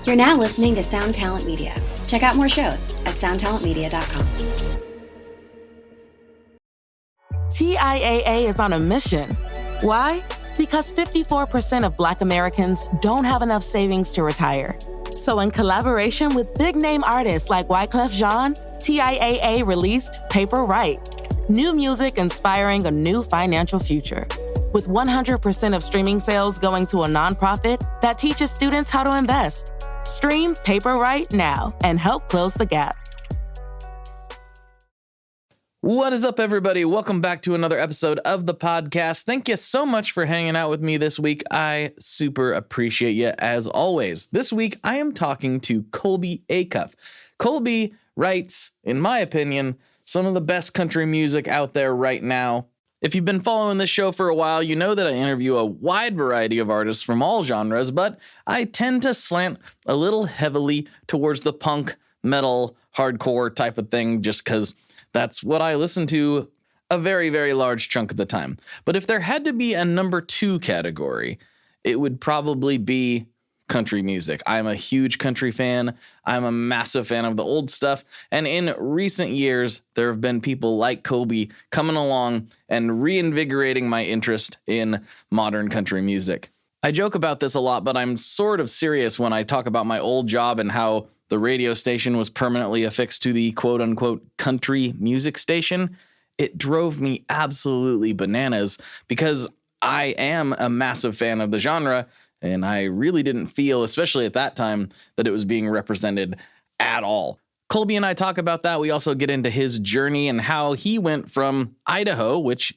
You're now listening to Sound Talent Media. Check out more shows at soundtalentmedia.com. TIAA is on a mission. Why? Because 54% of Black Americans don't have enough savings to retire. So in collaboration with big-name artists like Wyclef Jean, TIAA released Paper Right, new music inspiring a new financial future. With 100% of streaming sales going to a nonprofit that teaches students how to invest. Stream Paper Right now and help close the gap. What is up, everybody? Welcome back to another episode of the podcast. Thank you so much for hanging out with me this week. I super appreciate you as always. This week, I am talking to Colby Acuff. Colby writes, in my opinion, some of the best country music out there right now. If you've been following this show for a while, you know that I interview a wide variety of artists from all genres, but I tend to slant a little heavily towards the punk, metal, hardcore type of thing just because that's what I listen to a very, very large chunk of the time. But if there had to be a number 2 category, it would probably be country music. I'm a huge country fan. I'm a massive fan of the old stuff. And in recent years, there have been people like Colby coming along and reinvigorating my interest in modern country music. I joke about this a lot, but I'm sort of serious when I talk about my old job and how the radio station was permanently affixed to the quote-unquote country music station. It drove me absolutely bananas because I am a massive fan of the genre, and I really didn't feel, especially at that time, that it was being represented at all. Colby and I talk about that. We also get into his journey and how he went from Idaho, which,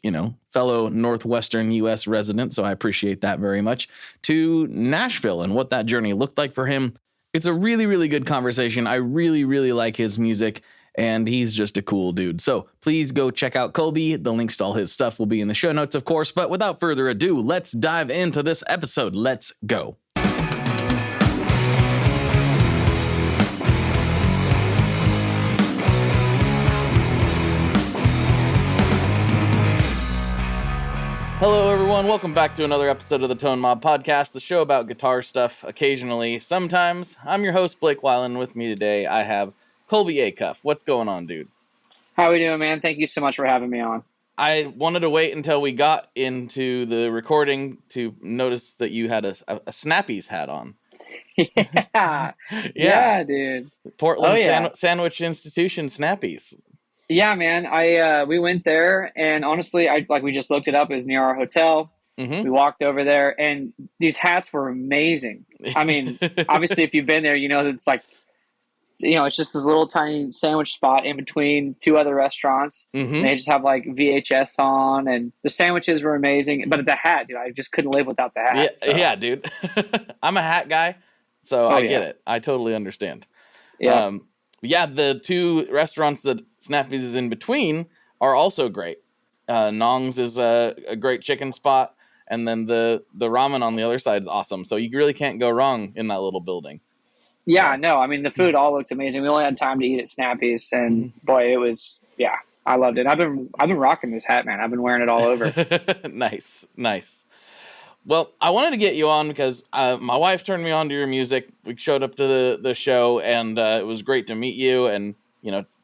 fellow Northwestern U.S. resident, so I appreciate that very much, to Nashville and what that journey looked like for him. It's a really, really good conversation. I really, really like his music, and he's just a cool dude. So please go check out Colby. The links to all his stuff will be in the show notes, of course. But without further ado, let's dive into this episode. Let's go. Hello, everyone. Welcome back to another episode of the Tone Mob Podcast, the show about guitar stuff occasionally, sometimes. I'm your host, Blake Weiland. With me today, I have Colby Acuff. What's going on, dude? How we doing, man? Thank you so much for having me on. I wanted to wait until we got into the recording to notice that you had a Snappies hat on. Yeah, dude. Portland Sandwich Institution Snappies. Yeah, man. We went there, and honestly, we just looked it up. It was near our hotel. Mm-hmm. We walked over there, and these hats were amazing. I mean, obviously, if you've been there, it's like, it's just this little tiny sandwich spot in between 2 other restaurants. Mm-hmm. And they just have like VHS on, and the sandwiches were amazing. But the hat, dude, I just couldn't live without the hat. Yeah, dude. I'm a hat guy, so I get it. I totally understand. Yeah. Yeah, the 2 restaurants that Snappies is in between are also great. Nong's is a great chicken spot, and then the ramen on the other side is awesome. So you really can't go wrong in that little building. Yeah, no, I mean, the food all looked amazing. We only had time to eat at Snappies, and boy, it was, I loved it. I've been rocking this hat, man. I've been wearing it all over. Nice. Well, I wanted to get you on because my wife turned me on to your music. We showed up to the show, and it was great to meet you and,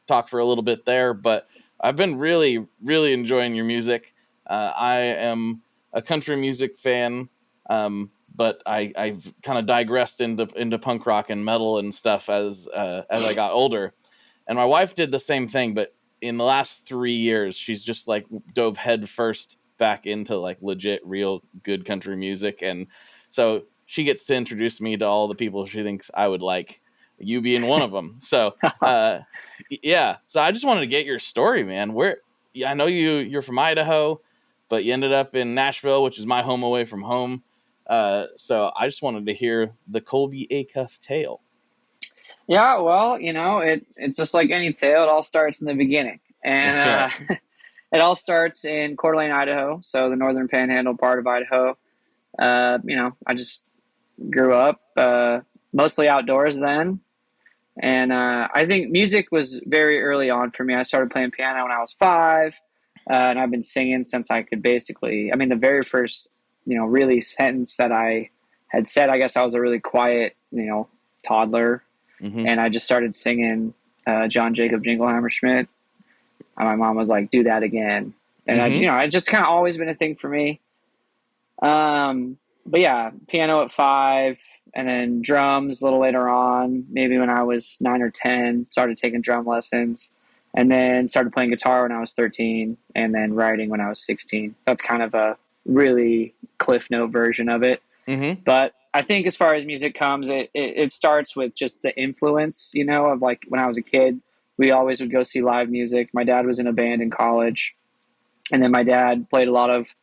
talk for a little bit there. But I've been really, really enjoying your music. I am a country music fan, but I've kind of digressed into punk rock and metal and stuff as I got older. And my wife did the same thing, but in the last 3 years, she's just like dove head first back into like legit, real good country music. And so she gets to introduce me to all the people she thinks I would like, you being one of them. So, yeah. So I just wanted to get your story, man. I know you're from Idaho, but you ended up in Nashville, which is my home away from home. So I just wanted to hear the Colby Acuff tale. Yeah, well, it's just like any tale. It all starts in the beginning. And That's right. It all starts in Coeur d'Alene, Idaho, so the northern panhandle part of Idaho. I just grew up mostly outdoors then. And I think music was very early on for me. I started playing piano when I was 5, and I've been singing since I could the very first, really sentence that I had said, I guess I was a really quiet, toddler, and I just started singing John Jacob Jingleheimer Schmidt. And my mom was like, "Do that again," and it just kind of always been a thing for me. But yeah, piano at 5, and then drums a little later on, maybe when I was 9 or 10, started taking drum lessons, and then started playing guitar when I was 13, and then writing when I was 16. That's kind of a really Cliff Note version of it. But I think as far as music comes, it starts with just the influence, of like when I was a kid, we always would go see live music. My dad was in a band in college, and then my dad played a lot of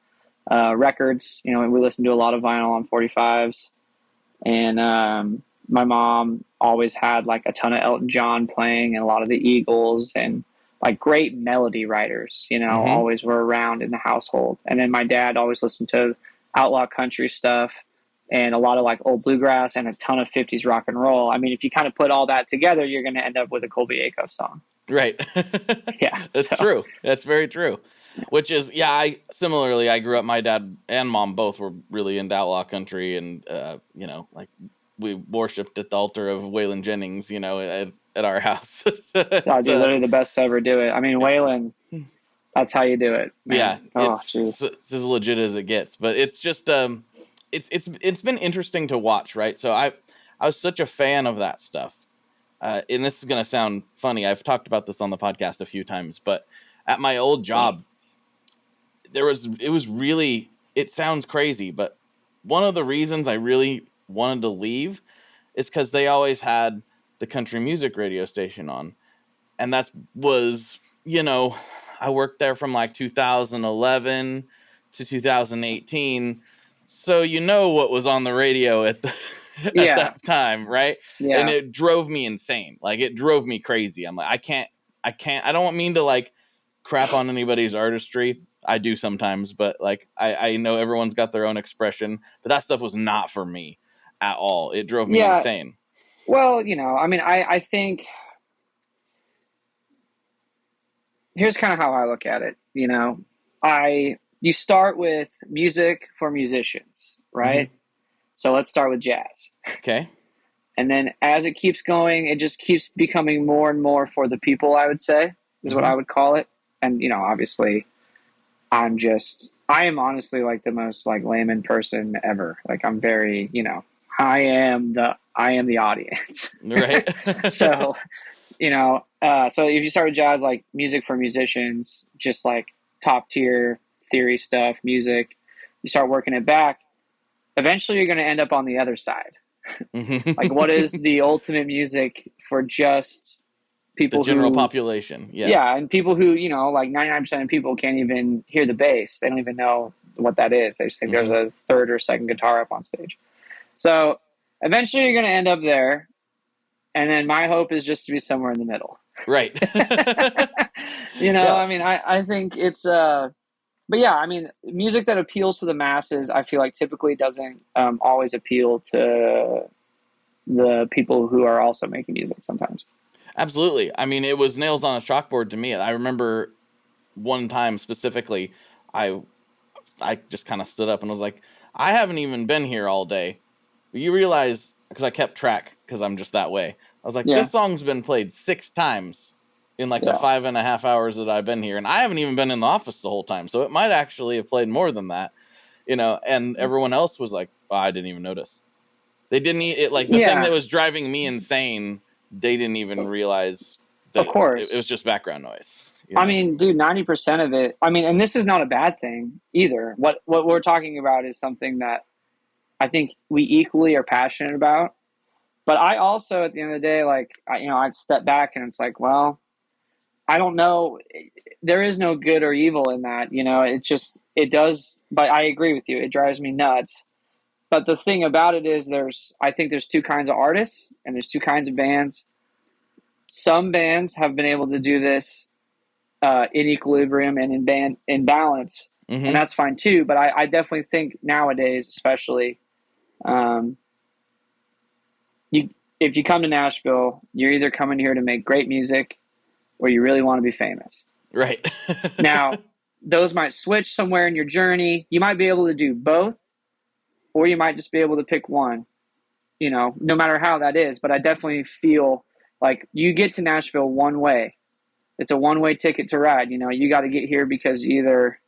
records. We listened to a lot of vinyl on 45s, and my mom always had like a ton of Elton John playing, and a lot of the Eagles, and like great melody writers, always were around in the household. And then my dad always listened to outlaw country stuff and a lot of like old bluegrass and a ton of 50s rock and roll. I mean, if you kind of put all that together, you're going to end up with a Colby Acuff song. Right. Yeah. That's true. That's very true. Which is, I grew up, my dad and mom both were really into outlaw country, and, like we worshipped at the altar of Waylon Jennings, at our house. God, you're literally the best to ever do it. I mean, Waylon, that's how you do it, man. Yeah. It's as legit as it gets, but it's just, it's been interesting to watch, right? So I was such a fan of that stuff. And this is going to sound funny. I've talked about this on the podcast a few times, but at my old job, it sounds crazy, but one of the reasons I really wanted to leave is because they always had the country music radio station on. And that was, I worked there from like 2011 to 2018. So what was on the radio at that time, right? Yeah. And it drove me insane. Like, it drove me crazy. I'm like, I don't mean to like crap on anybody's artistry. I do sometimes, but like, I know everyone's got their own expression, but that stuff was not for me at all. It drove me insane. Well, I mean, I think here's kind of how I look at it. You start with music for musicians, right? So let's start with jazz. Okay. And then as it keeps going, it just keeps becoming more and more for the people, I would say, is what I would call it. And, obviously I am honestly like the most like layman person ever. Like, I'm very, I am the audience. Right. So, so if you start with jazz, like music for musicians, just like top tier theory stuff, music, you start working it back. Eventually you're going to end up on the other side. Like, what is the ultimate music for just people, the general population? Yeah. And people who, like 99% of people can't even hear the bass. They don't even know what that is. They just think there's a third or second guitar up on stage. So eventually you're going to end up there. And then my hope is just to be somewhere in the middle. Right. I mean, I think it's, but yeah, I mean, music that appeals to the masses, I feel like typically doesn't always appeal to the people who are also making music sometimes. Absolutely. I mean, it was nails on a chalkboard to me. I remember one time specifically, I just kind of stood up and was like, I haven't even been here all day. You realize, because I kept track, because I'm just that way. I was like, This song's been played 6 times in like the 5.5 hours that I've been here. And I haven't even been in the office the whole time. So it might actually have played more than that, and everyone else was like, I didn't even notice. They didn't it like the thing that was driving me insane. They didn't even realize that of course. It was just background noise. I mean, dude, 90% of it, I mean, and this is not a bad thing either. What we're talking about is something that I think we equally are passionate about. But I also, at the end of the day, like, I'd step back and it's like, well, I don't know. There is no good or evil in that. It does. But I agree with you. It drives me nuts. But the thing about it is I think there's 2 kinds of artists and there's 2 kinds of bands. Some bands have been able to do this in equilibrium and in balance. And that's fine too. But I definitely think nowadays, especially, if you come to Nashville, you're either coming here to make great music or you really want to be famous. Right. Now, those might switch somewhere in your journey. You might be able to do both, or you might just be able to pick one. no matter how that is. But I definitely feel like you get to Nashville one way. It's a one-way ticket to ride. You got to get here because either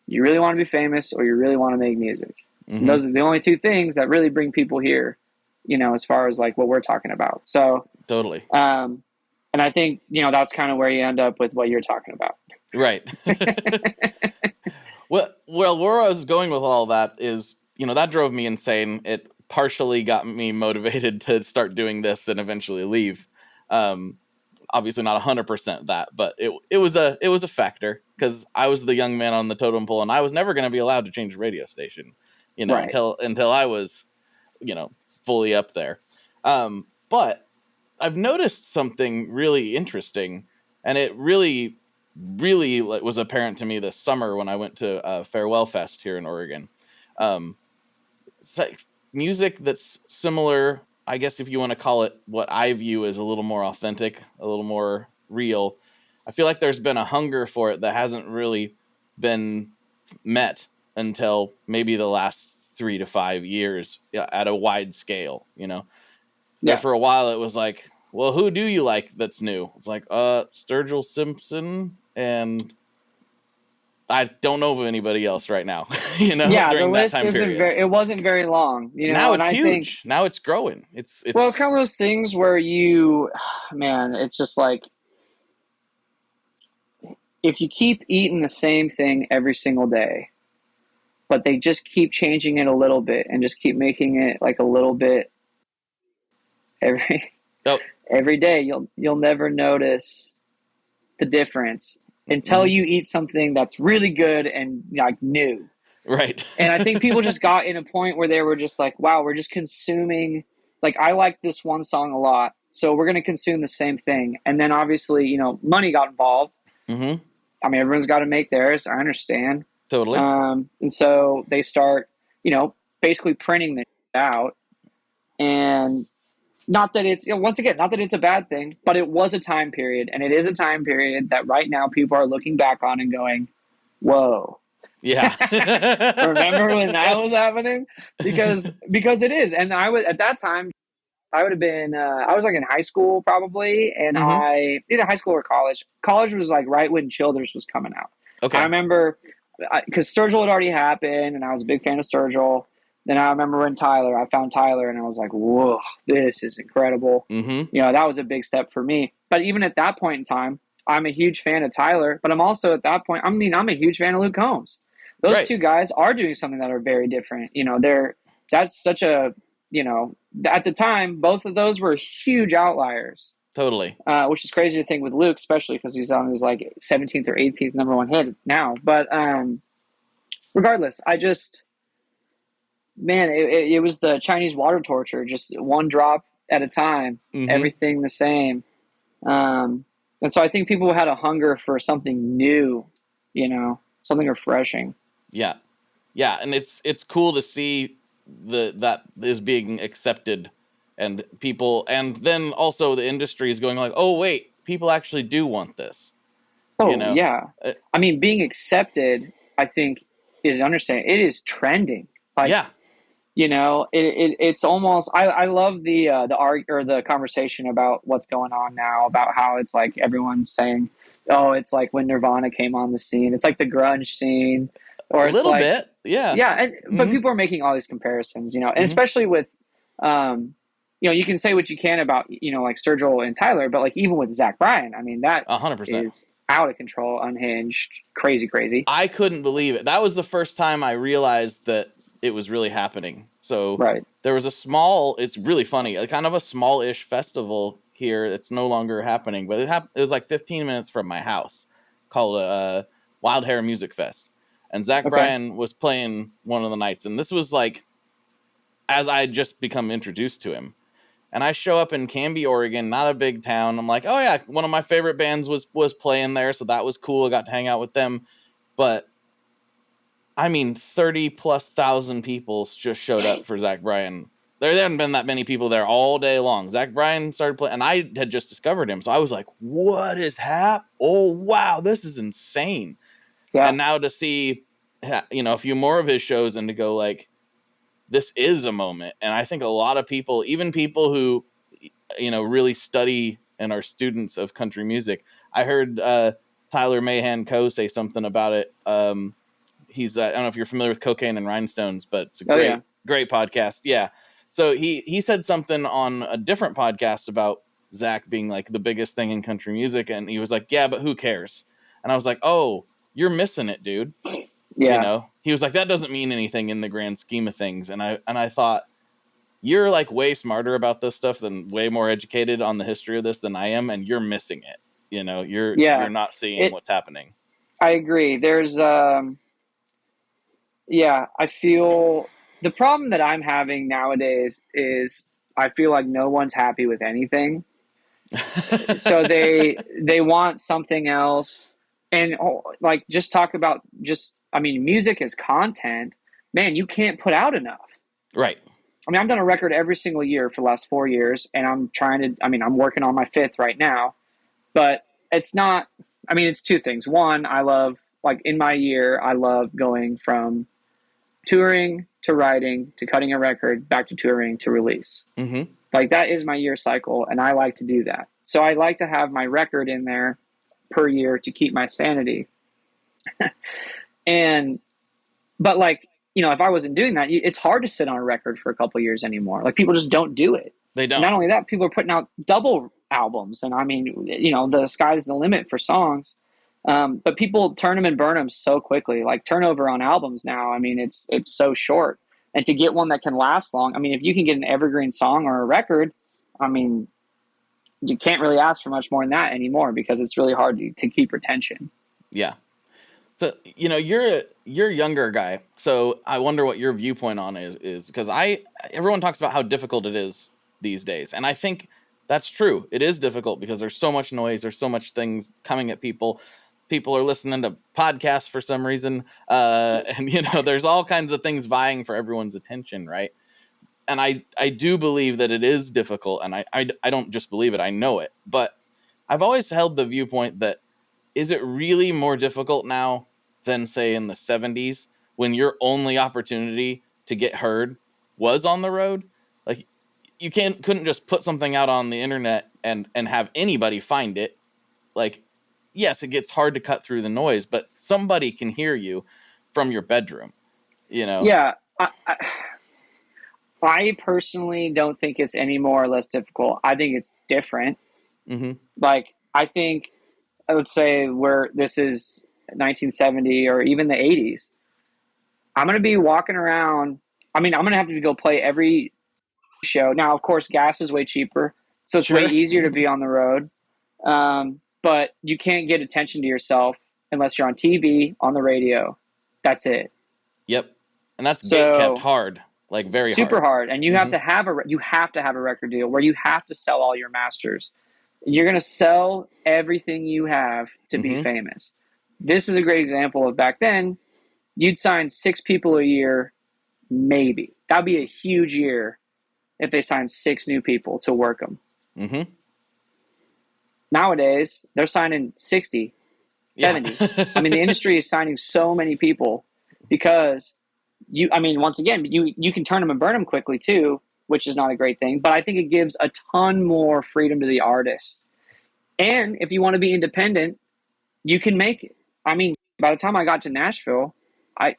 you really want to be famous or you really want to make music. And those are the only two things that really bring people here, as far as like what we're talking about. So totally. And I think, that's kind of where you end up with what you're talking about. Right. Well, where I was going with all that is, that drove me insane. It partially got me motivated to start doing this and eventually leave. Obviously not 100% that, but it was a factor because I was the young man on the totem pole and I was never going to be allowed to change the radio station, Right. until I was, fully up there. But I've noticed something really interesting, and it really was apparent to me this summer when I went to Farewell Fest here in Oregon. It's like music that's similar, I guess, if you want to call it what I view as a little more authentic, a little more real. I feel like there's been a hunger for it that hasn't really been met until maybe the last 3 to 5 years at a wide scale, Yeah. For a while it was like, well, who do you like that's new? It's like, Sturgill Simpson, and I don't know of anybody else right now, Yeah, during the that list time period. it wasn't very long, Now it's and I huge. think, Now it's growing. It's well, it's kind of those things where man, it's just like, if you keep eating the same thing every single day, but they just keep changing it a little bit and just keep making it like a little bit every day, you'll never notice the difference until you eat something that's really good and like new. right. And I think people just got in a point where they were just like, wow, we're just consuming, like, I like this one song a lot, so we're going to consume the same thing. And then obviously, money got involved. I mean, everyone's got to make theirs. I understand. Totally. And so they start, basically printing this out. And not that it's, once again, not that it's a bad thing, but it was a time period. And it is a time period that right now people are looking back on and going, whoa. Yeah. Remember when that was happening? Because it is. And I was, at that time, I would have been, I was like in high school probably. And I either high school or college. College was like right when Childers was coming out. Okay. I remember because Sturgill had already happened and I was a big fan of Sturgill. Then I remember when I found Tyler and I was like, whoa, this is incredible. That was a big step for me. But even at that point in time, I'm a huge fan of Tyler, but I'm also at that point, I'm a huge fan of Luke Combs. Those two guys are doing something that are very different. That's such a, at the time, both of those were huge outliers. Totally. Which is crazy to think with Luke, especially because he's on his like 17th or 18th number one hit now. But regardless, man, it was the Chinese water torture, just one drop at a time, everything the same. And so I think people had a hunger for something new, something refreshing. Yeah. Yeah. And it's cool to see that is being accepted, and people, and then also the industry is going like, oh wait, people actually do want this. Oh, yeah. I mean, being accepted, I think, is understanding. It is trending. Like, yeah. It's almost, I love the conversation about what's going on now, about how it's like everyone's saying, oh, it's like when Nirvana came on the scene. It's like the grunge scene, or a little bit. Yeah. Yeah. But people are making all these comparisons, and especially with, you can say what you can about, like Sturgill and Tyler, but like even with Zach Bryan, I mean, that 100% is out of control, unhinged, crazy. I couldn't believe it. That was the first time I realized that it was really happening. So there was it's really funny, a kind of a small-ish festival here that's no longer happening, but it was like 15 minutes from my house, called Wild Hair Music Fest. And Zach Bryan was playing one of the nights. And this was like, as I had just become introduced to him. And I show up in Canby, Oregon, not a big town. I'm like, oh yeah, one of my favorite bands was playing there. So that was cool. I got to hang out with them. But I mean, 30,000+ people just showed up for Zach Bryan. There hadn't been that many people there all day long. Zach Bryan started playing, and I had just discovered him. So I was like, what is happening? Oh, wow, this is insane. Yeah. And now to see, a few more of his shows and to go like, this is a moment. And I think a lot of people, even people who, really study and are students of country music, I heard Tyler Mahan Coe say something about it. He's I don't know if you're familiar with Cocaine and Rhinestones, but it's a great podcast. Yeah. So he said something on a different podcast about Zach being like the biggest thing in country music. And he was like, yeah, but who cares? And I was like, oh, you're missing it, dude. Yeah. He was like, that doesn't mean anything in the grand scheme of things. And I thought, you're like way smarter about this stuff than way more educated on the history of this than I am. And you're missing it. You're not seeing what's happening. I agree. There's, I feel the problem that I'm having nowadays is I feel like no one's happy with anything. So they want something else. And like, just talk about music is content, man. You can't put out enough. Right. I mean, I've done a record every single year for the last 4 years, and I'm working on my 5th right now, but it's not, it's two things. One, I love, like in my year, I love going from touring to writing to cutting a record back to touring to release. Mm-hmm. Like that is my year cycle, and I like to do that. So I like to have my record in there per year to keep my sanity. But like, if I wasn't doing that, it's hard to sit on a record for a couple of years anymore. Like people just don't do it. They don't. And not only that, people are putting out double albums. And the sky's the limit for songs. But people turn them and burn them so quickly. Like turnover on albums now, it's so short. And to get one that can last long, if you can get an evergreen song or a record, you can't really ask for much more than that anymore because it's really hard to keep retention. Yeah. So, you're a younger guy. So I wonder what your viewpoint on is because everyone talks about how difficult it is these days. And I think that's true. It is difficult because there's so much noise. There's so much things coming at people. People are listening to podcasts for some reason. And there's all kinds of things vying for everyone's attention. Right. And I do believe that it is difficult. And I don't just believe it. I know it. But I've always held the viewpoint that, is it really more difficult now than say in the 70s when your only opportunity to get heard was on the road? Like you couldn't just put something out on the internet and have anybody find it. Like, yes, it gets hard to cut through the noise, but somebody can hear you from your bedroom, Yeah. I personally don't think it's any more or less difficult. I think it's different. Mm-hmm. Like, I think, I would say where this is 1970 or even the 80s, I'm going to be walking around. I'm going to have to go play every show. Now, of course, gas is way cheaper, so it's way easier to be on the road. But you can't get attention to yourself unless you're on TV, on the radio. That's it. Yep. And that's gate kept hard, like very super hard. And you have to have a record deal where you have to sell all your masters. You're going to sell everything you have to be famous. This is a great example of back then, you'd sign 6 people a year, maybe. That'd be a huge year if they signed 6 new people to work them. Mm-hmm. Nowadays, they're signing 60, 70. The industry is signing so many people because once again, you can turn them and burn them quickly too, which is not a great thing. But I think it gives a ton more freedom to the artist. And if you want to be independent, you can make it. By the time I got to Nashville, I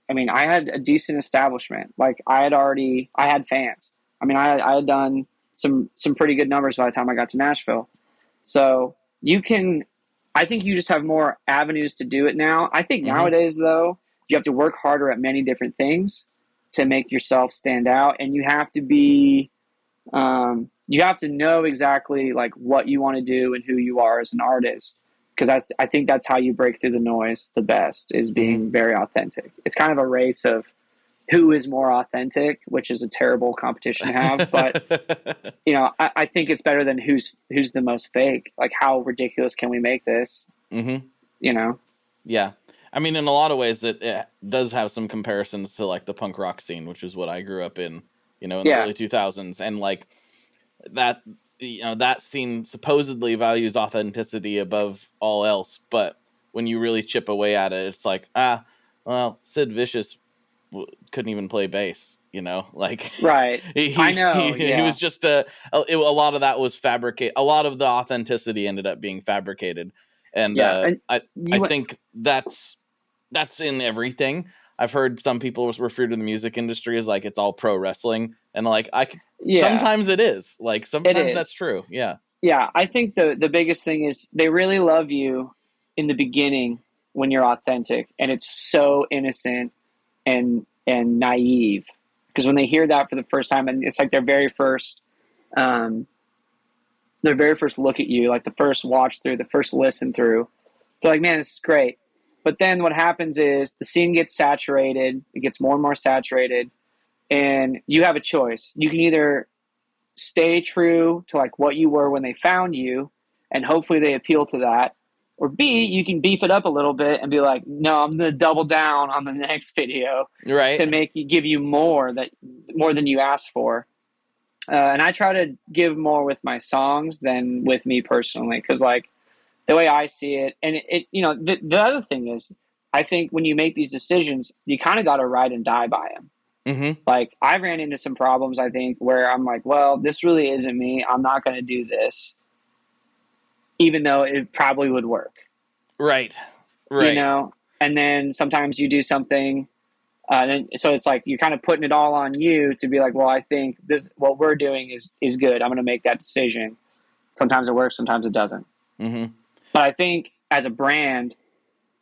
had a decent establishment. Like I had fans. I had done some pretty good numbers by the time I got to Nashville. So I think you just have more avenues to do it now. I think nowadays though, you have to work harder at many different things to make yourself stand out. And you have to be, you have to know exactly like what you want to do and who you are as an artist. Because I think that's how you break through the noise the best, is being very authentic. It's kind of a race of who is more authentic, which is a terrible competition to have. But, I think it's better than who's the most fake. Like, how ridiculous can we make this? Mm-hmm. Yeah. In a lot of ways, it does have some comparisons to like the punk rock scene, which is what I grew up in, in the early 2000s. And like that, that scene supposedly values authenticity above all else. But when you really chip away at it, it's like, Sid Vicious couldn't even play bass, like Right. I know. he was just a lot of that was fabricated. A lot of the authenticity ended up being fabricated. And and I think that's in everything. I've heard some people refer to the music industry as like it's all pro wrestling, and like sometimes it is. Like sometimes that's true. Yeah. Yeah, I think the biggest thing is they really love you in the beginning when you're authentic, and it's so innocent and naive, because when they hear that for the first time, and it's like their very first look at you, like the first watch through, the first listen through, they're like, man, this is great. But then what happens is the scene gets saturated, it gets more and more saturated, and you have a choice. You can either stay true to like what you were when they found you, and hopefully they appeal to that, or B, you can beef it up a little bit and be like, no, I'm going to double down on the next video, right, to give you more than you asked for. And I try to give more with my songs than with me personally, because like the way I see it, and the other thing is, I think when you make these decisions, you kind of got to ride and die by them. Mm-hmm. Like I ran into some problems, I think, where I'm like, well, this really isn't me. I'm not going to do this, even though it probably would work. Right. And then sometimes you do something, so it's like you're kind of putting it all on you to be like, well, I think what we're doing is good. I'm going to make that decision. Sometimes it works, sometimes it doesn't. Mm-hmm. But I think as a brand,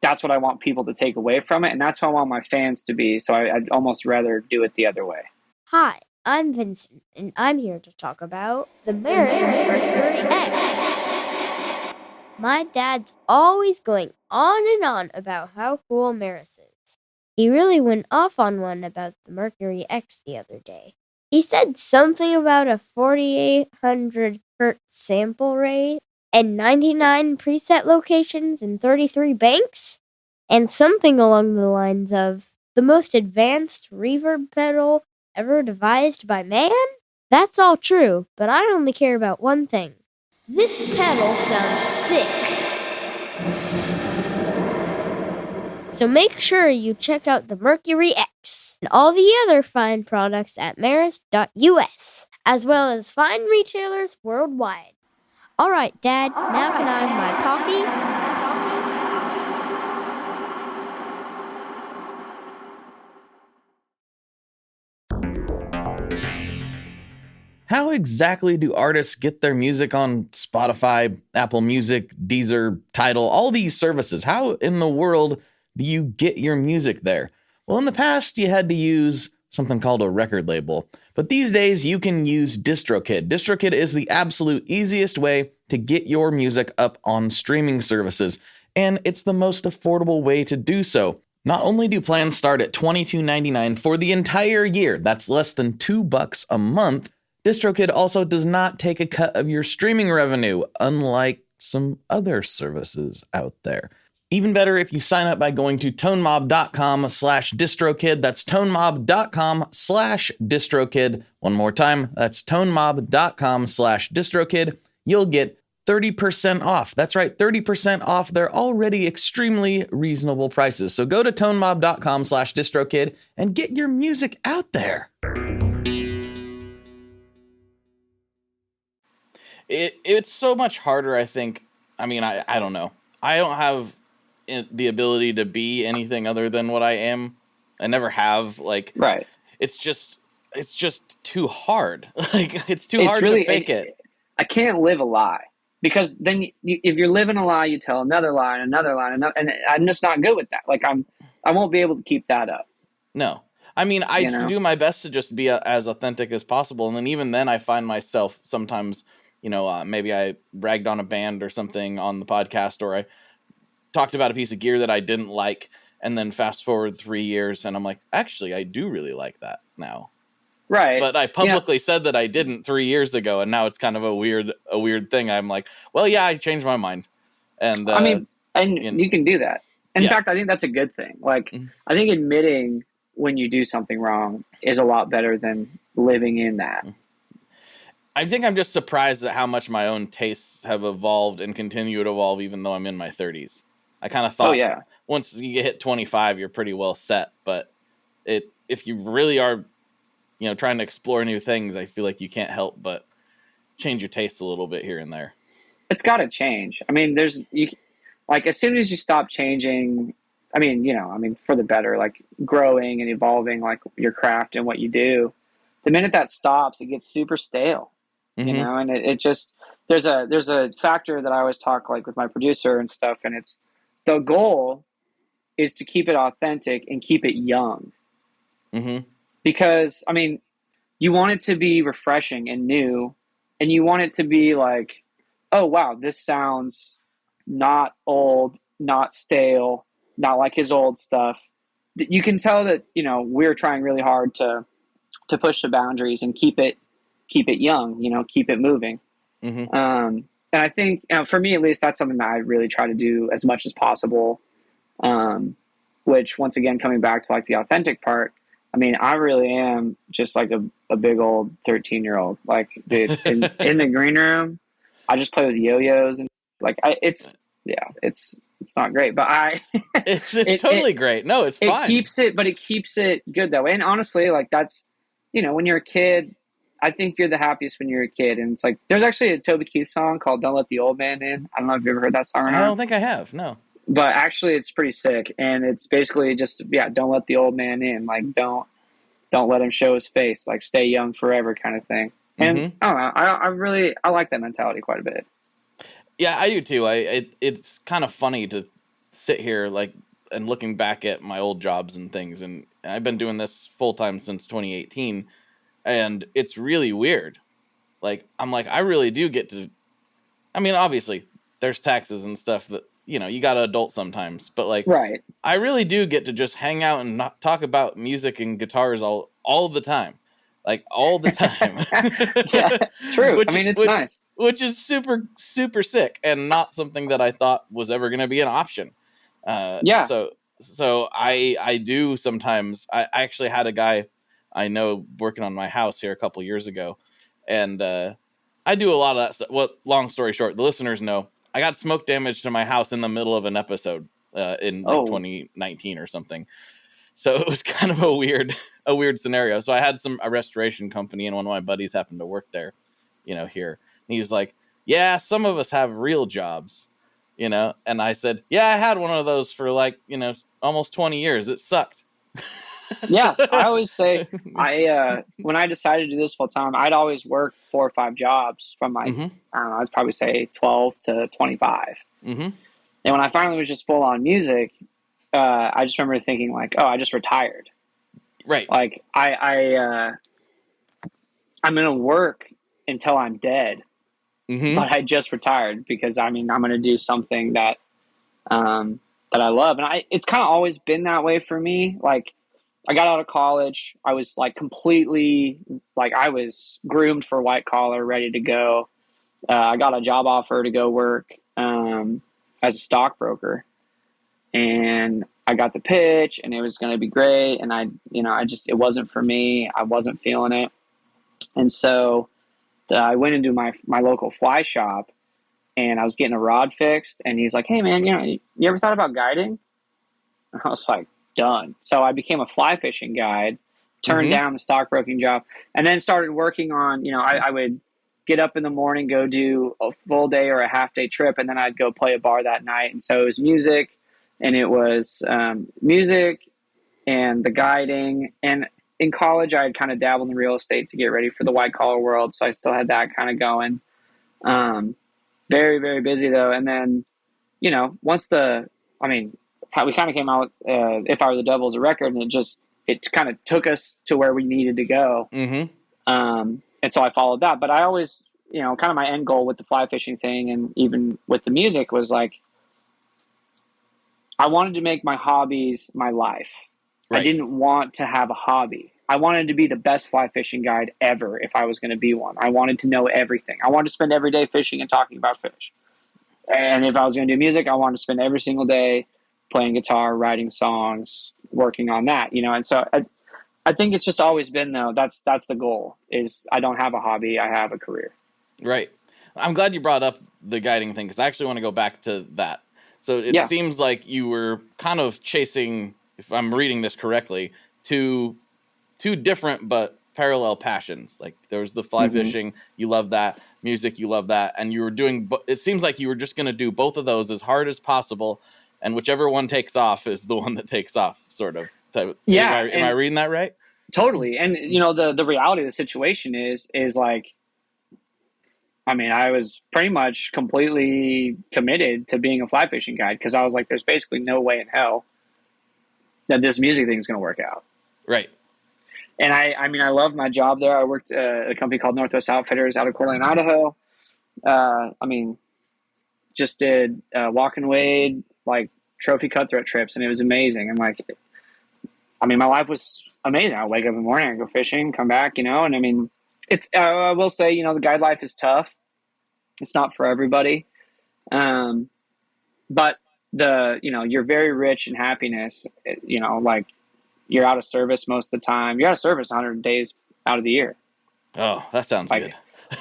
that's what I want people to take away from it, and that's how I want my fans to be. So I'd almost rather do it the other way. Hi, I'm Vincent, and I'm here to talk about the Maris Mercury X. My dad's always going on and on about how cool Maris is. He really went off on one about the Mercury X the other day. He said something about a 4,800 hertz sample rate and 99 preset locations in 33 banks, and something along the lines of the most advanced reverb pedal ever devised by man? That's all true, but I only care about one thing. This pedal sounds sick. So make sure you check out the Mercury X and all the other fine products at maris.us, as well as fine retailers worldwide. All right, Dad, now can I have my Pocky? How exactly do artists get their music on Spotify, Apple Music, Deezer, Tidal, all these services? How in the world do you get your music there? Well, in the past, you had to use something called a record label. But these days, you can use DistroKid. DistroKid is the absolute easiest way to get your music up on streaming services, and it's the most affordable way to do so. Not only do plans start at $22.99 for the entire year, that's less than $2 a month, DistroKid also does not take a cut of your streaming revenue, unlike some other services out there. Even better if you sign up by going to tonemob.com/distrokid. That's tonemob.com/distrokid. One more time, that's tonemob.com/distrokid. You'll get 30% off. That's right, 30% off their already extremely reasonable prices. So go to tonemob.com/distrokid and get your music out there. It's so much harder, I think. I mean, I don't know. I don't have the ability to be anything other than what I am. I never have. Like, right. It's just too hard. Like, it's too hard to fake it. I can't live a lie, because then if you're living a lie, you tell another lie and another lie, and I'm just not good with that. Like, I won't be able to keep that up. No. I mean, I do my best to just be as authentic as possible, and then even then I find myself sometimes, maybe I bragged on a band or something on the podcast, or I talked about a piece of gear that I didn't like, and then fast forward 3 years and I'm like, actually, I do really like that now. Right. But I publicly said that I didn't 3 years ago, and now it's kind of a weird thing. I'm like, well, yeah, I changed my mind. And I mean, you can do that. In fact, I think that's a good thing. Like, I think admitting when you do something wrong is a lot better than living in that. I think I'm just surprised at how much my own tastes have evolved and continue to evolve, even though I'm in my 30s. I kind of thought, once you hit 25, you're pretty well set. But if you really are trying to explore new things, I feel like you can't help but change your taste a little bit here and there. It's got to change. I mean, like, as soon as you stop changing, I mean, for the better, like growing and evolving, like your craft and what you do, the minute that stops, it gets super stale, and it just, there's a factor that I always talk like with my producer and stuff. And it's, the goal is to keep it authentic and keep it young. Because, I mean, you want it to be refreshing and new, and you want it to be like, oh, wow, this sounds not old, not stale, not like his old stuff. You can tell that, we're trying really hard to push the boundaries and keep it young, keep it moving. And I think, for me, at least, that's something that I really try to do as much as possible. Which, once again, coming back to like the authentic part, I mean, I really am just like a big old 13-year-old. Like, dude, in the green room, I just play with yo-yos and like it's not great, but it's totally great. No, it's fine. It keeps it good that way. And honestly, like, that's, when you're a kid, I think you're the happiest when you're a kid. And it's like, there's actually a Toby Keith song called "Don't Let the Old Man In." I don't know if you've ever heard that song or not. I don't think I have. No. But actually, it's pretty sick, and it's basically just, don't let the old man in. Like, don't let him show his face. Like, stay young forever, kind of thing. And I don't know. I like that mentality quite a bit. Yeah, I do too. It's kind of funny to sit here like and looking back at my old jobs and things, and I've been doing this full time since 2018, and it's really weird. Like, I'm like, I really do get to. I mean, obviously, there's taxes and stuff that. You got to adult sometimes, but like, right. I really do get to just hang out and not talk about music and guitars all the time, like all the time. Yeah, true. I mean, it's nice, which is super, super sick and not something that I thought was ever going to be an option. Yeah. So I do sometimes. I actually had a guy I know working on my house here a couple years ago, and I do a lot of that stuff. Well, long story short, the listeners know. I got smoke damage to my house in the middle of an episode in 2019 or something. So it was kind of a weird scenario. So I had a restoration company, and one of my buddies happened to work there, here. And he was like, yeah, some of us have real jobs, And I said, yeah, I had one of those for like, almost 20 years. It sucked. Yeah, I always say when I decided to do this full time, I'd always work 4 or 5 jobs from like, I don't know, I'd probably say 12 to 25. And when I finally was just full on music, I just remember thinking like, oh, I just retired. Right. Like I'm going to work until I'm dead, but I just retired because I'm going to do something that I love. And it's kind of always been that way for me. Like, I got out of college. I was like completely, like, I was groomed for white collar, ready to go. I got a job offer to go work as a stockbroker, and I got the pitch, and it was going to be great. And it wasn't for me. I wasn't feeling it. And so I went into my local fly shop, and I was getting a rod fixed, and he's like, hey man, you ever thought about guiding? And I was like, done. So I became a fly fishing guide, turned down the stockbroking job, and then started working on, I would get up in the morning, go do a full day or a half day trip, and then I'd go play a bar that night. And so it was music, and it was music and the guiding. And in college, I had kind of dabbled in real estate to get ready for the white collar world. So I still had that kind of going. Very, very busy though. And then, we kind of came out with If I Were the Devil as a record, and it kind of took us to where we needed to go. And so I followed that. But I always, kind of my end goal with the fly fishing thing and even with the music was like, I wanted to make my hobbies my life. Right. I didn't want to have a hobby. I wanted to be the best fly fishing guide ever if I was going to be one. I wanted to know everything. I wanted to spend every day fishing and talking about fish. And if I was going to do music, I wanted to spend every single day playing guitar, writing songs, working on that, And so I think it's just always been, though, that's the goal, is I don't have a hobby, I have a career. Right. I'm glad you brought up the guiding thing, because I actually want to go back to that. So it seems like you were kind of chasing, if I'm reading this correctly, two different but parallel passions. Like there was the fly fishing, you love that, music, you love that, and you were doing. It seems like you were just going to do both of those as hard as possible, and whichever one takes off is the one that takes off. Sort of. Yeah. Am I reading that right? Totally. And the reality of the situation is like, I mean, I was pretty much completely committed to being a fly fishing guide because I was like, there's basically no way in hell that this music thing is going to work out. Right. And I mean, I loved my job there. I worked at a company called Northwest Outfitters out of Coeur d'Alene, Idaho. I mean, just did walk and wade, like trophy cutthroat trips, and it was amazing. And like, I mean, my life was amazing. I wake up in the morning, I go fishing, come back, and I mean, it's, I will say, the guide life is tough. It's not for everybody. But you're very rich in happiness, like you're out of service most of the time. You're out of service 100 days out of the year. Oh, that sounds good.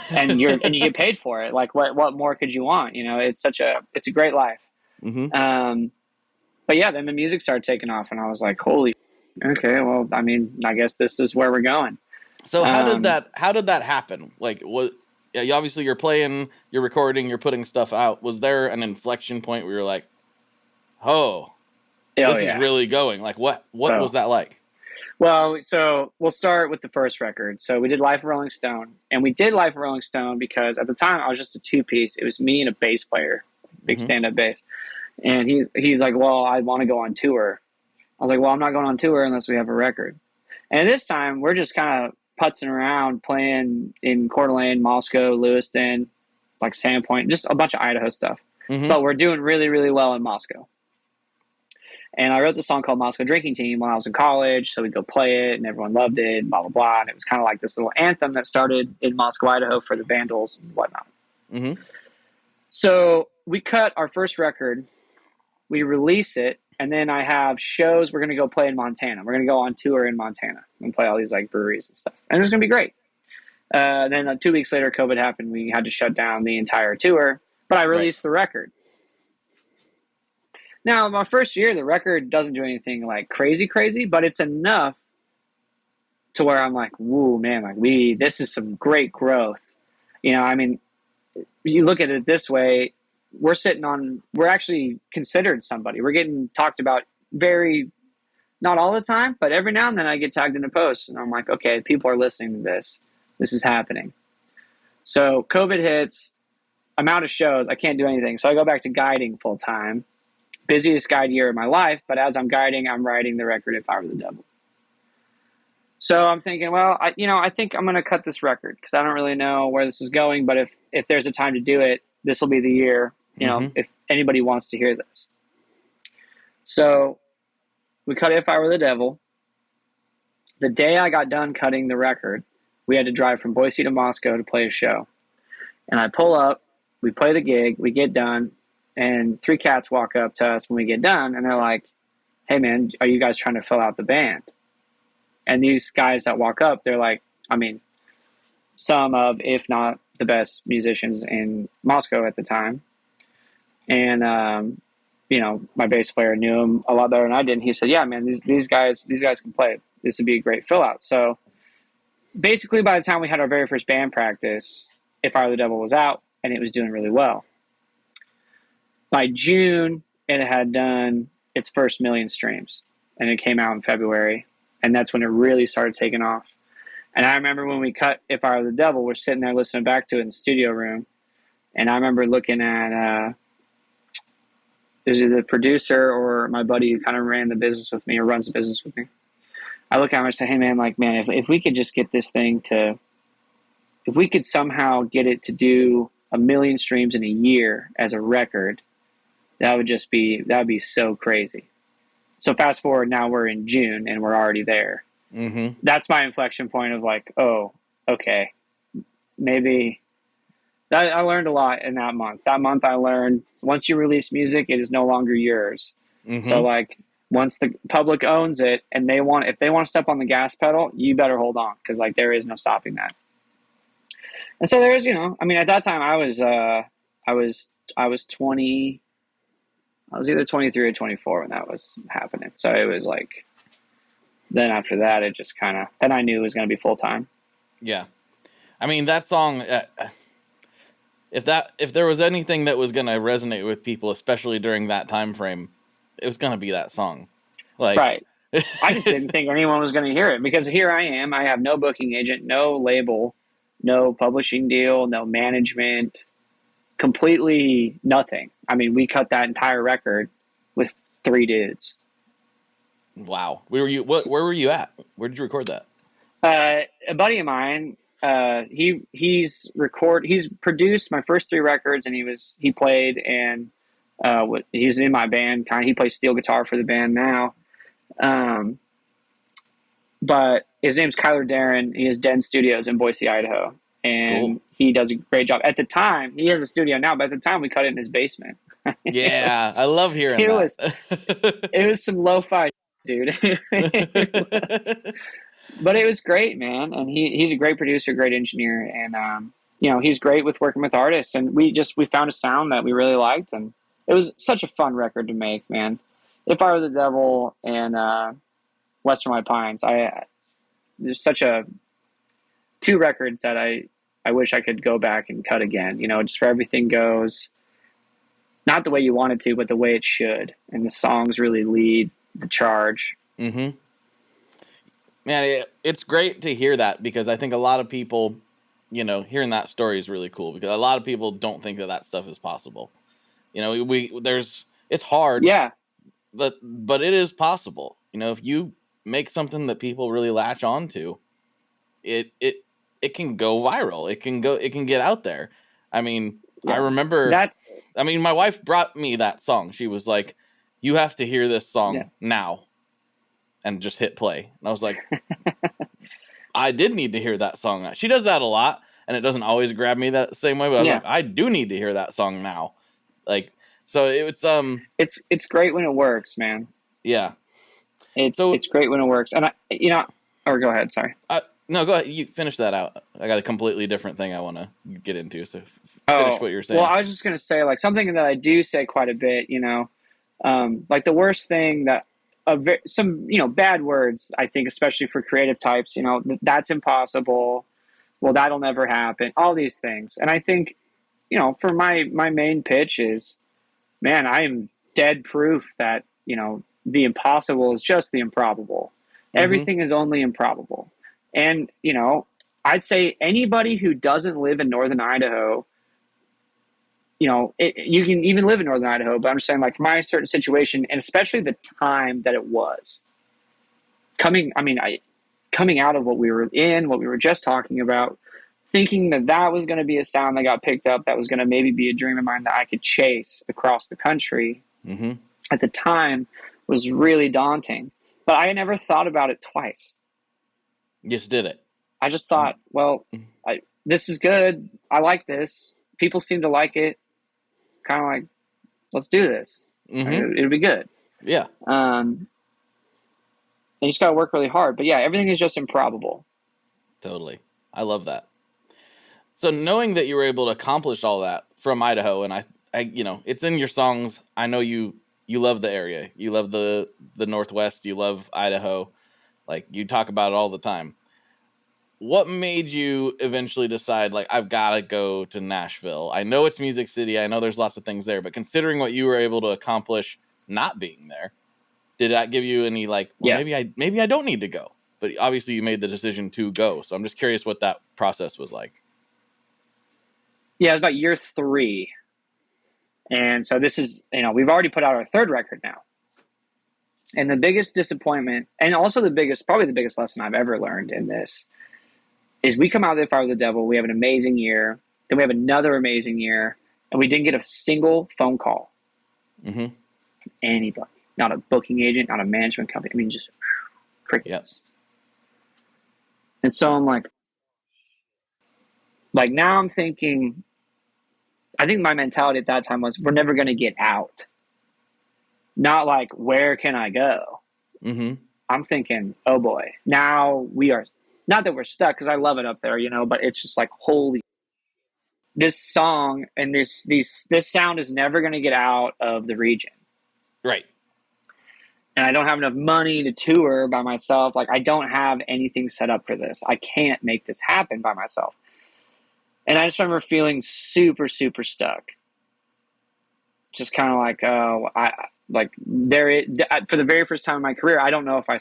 and you get paid for it. Like what more could you want? It's it's a great life. But yeah, then the music started taking off and I was like, holy, okay, well, I mean, I guess this is where we're going. So how did that happen? Like, obviously you're playing, you're recording, you're putting stuff out. Was there an inflection point where you're like, this is really going? Like, what was that like? Well, so we'll start with the first record. So we did Life of Rolling Stone, and we did Life of Rolling Stone because at the time I was just a two-piece. It was me and a bass player, big stand-up bass. And he's like, well, I want to go on tour. I was like, well, I'm not going on tour unless we have a record. And this time we're just kind of putzing around, playing in Coeur d'Alene, Moscow, Lewiston, like Sandpoint, just a bunch of Idaho stuff. But we're doing really, really well in Moscow. And I wrote the song called Moscow Drinking Team when I was in college. So we'd go play it and everyone loved it, blah, blah, blah. And it was kind of like this little anthem that started in Moscow, Idaho for the Vandals and whatnot. So we cut our first record, we release it, and then I have shows we're going to go play in Montana. We're going to go on tour in Montana and play all these like breweries and stuff. And it was going to be great. Then 2 weeks later, COVID happened. We had to shut down the entire tour, but I released the record. Now, my first year, the record doesn't do anything like crazy, but it's enough to where I'm like, woo, man, like this is some great growth. I mean, you look at it this way, we're actually considered somebody. We're getting talked about not all the time, but every now and then I get tagged in a post and I'm like, okay, people are listening to this. This is happening. So COVID hits, I'm out of shows. I can't do anything. So I go back to guiding full time. Busiest guide year of my life, but as I'm guiding, I'm writing the record If I Were the Devil. So I'm thinking, well, I think I'm going to cut this record because I don't really know where this is going, but if there's a time to do it, this will be the year, if anybody wants to hear this. So we cut If I Were the Devil. The day I got done cutting the record, we had to drive from Boise to Moscow to play a show. And I pull up, we play the gig, we get done, and 3 cats walk up to us when we get done, and they're like, hey, man, are you guys trying to fill out the band? And these guys that walk up, they're like, I mean, some of, if not the best musicians in Moscow at the time. And, my bass player knew him a lot better than I did. And he said, yeah, man, these guys can play. This would be a great fill out. So basically by the time we had our very first band practice, If I Were the Devil was out and it was doing really well. By June, it had done its first 1 million streams, and it came out in February, and that's when it really started taking off. And I remember when we cut If I Were the Devil, we're sitting there listening back to it in the studio room, and I remember looking at is it the producer or my buddy who kind of ran the business with me or runs the business with me. I look at him and say, hey, man, if we could just get this thing if we could somehow get it to do 1 million streams in a year as a record, that would be so crazy. So fast forward, now we're in June and we're already there. That's my inflection point of like, oh, okay, maybe. I learned a lot in that month. That month I learned once you release music, it is no longer yours. So like once the public owns it and if they want to step on the gas pedal, you better hold on because like there is no stopping that. And so there's, I mean, at that time I was 20. I was either 23 or 24 when that was happening. So it was like, then after that, it just kind of, then I knew it was going to be full time. Yeah. I mean, that song, if there was anything that was going to resonate with people, especially during that time frame, it was going to be that song. Like, right. I just didn't think anyone was going to hear it, because here I am. I have no booking agent, no label, no publishing deal, no management, completely nothing. I mean, we cut that entire record with 3 dudes. Wow. Where were you at? Where did you record that? A buddy of mine, he's produced my first 3 records, and he played, and he's in my band. He plays steel guitar for the band now. But his name's Kyler Darren. He has Den Studios in Boise, Idaho, and Cool. He does a great job. At the time, he has a studio now, but at the time we cut it in his basement. Yeah, I love hearing that. It was some lo-fi, dude. But it was great, man. And he's a great producer, great engineer, and he's great with working with artists. And we found a sound that we really liked, and it was such a fun record to make, man. If I Were the Devil and Western White Pines, there's such a 2 records that I wish I could go back and cut again. Just where everything goes not the way you want it to, but the way it should, and the songs really lead the charge. Mm-hmm. Man, it's great to hear that, because I think a lot of people, hearing that story is really cool, because a lot of people don't think that stuff is possible. It's hard. Yeah. But it is possible. If you make something that people really latch on to, it can go viral. It can get out there. I mean, yeah. I remember that. I mean, my wife brought me that song. She was like, "You have to hear this song now," and just hit play. And I was like, I did need to hear that song now. She does that a lot, and it doesn't always grab me that same way. But I was like, I do need to hear that song now. Like, so it's great when it works, man. Yeah. It's great when it works. And or go ahead. Sorry. No, go ahead. You finish that out. I got a completely different thing I want to get into. So finish what you're saying. Well, I was just going to say, like, something that I do say quite a bit, like the worst thing that some, bad words, I think, especially for creative types, that's impossible. Well, that'll never happen. All these things. And I think, for my main pitch is, man, I am dead proof that, the impossible is just the improbable. Mm-hmm. Everything is only improbable. And, I'd say anybody who doesn't live in Northern Idaho, you can even live in Northern Idaho, but I'm just saying, like, my certain situation, and especially the time that it was coming out of what we were in, what we were just talking about, thinking that was going to be a sound that got picked up, that was going to maybe be a dream of mine that I could chase across the country. Mm-hmm. At the time was really daunting, but I never thought about it twice. You just did it. I just thought, well, this is good. I like this. People seem to like it. Kind of like, let's do this. Mm-hmm. It'll be good. Yeah. And you just got to work really hard. But yeah, everything is just improbable. Totally. I love that. So knowing that you were able to accomplish all that from Idaho, and I it's in your songs. I know you love the area. You love the Northwest. You love Idaho. Like, you talk about it all the time. What made you eventually decide, like, I've got to go to Nashville? I know it's Music City. I know there's lots of things there, but considering what you were able to accomplish not being there, did that give you any, like, well, maybe I don't need to go? But obviously you made the decision to go. So I'm just curious what that process was like. Yeah, it was about year 3. And so this is, we've already put out our 3rd record now. And the biggest disappointment, and also probably the biggest lesson I've ever learned in this, is we come out of If I Were the Devil, we have an amazing year, then we have another amazing year, and we didn't get a single phone call from anybody. Not a booking agent, not a management company. I mean, just crickets. Yes. And so I'm like now I'm thinking, I think my mentality at that time was, we're never going to get out. Not like, where can I go? Mm-hmm. I'm thinking, oh boy, now we are, not that we're stuck, because I love it up there, but it's just like, holy, this song and this sound is never going to get out of the region. Right. and I don't have enough money to tour by myself. Like, I don't have anything set up for this. I can't make this happen by myself. And I just remember feeling super, super stuck. Just kind of like, oh, for the very first time in my career, I don't know if I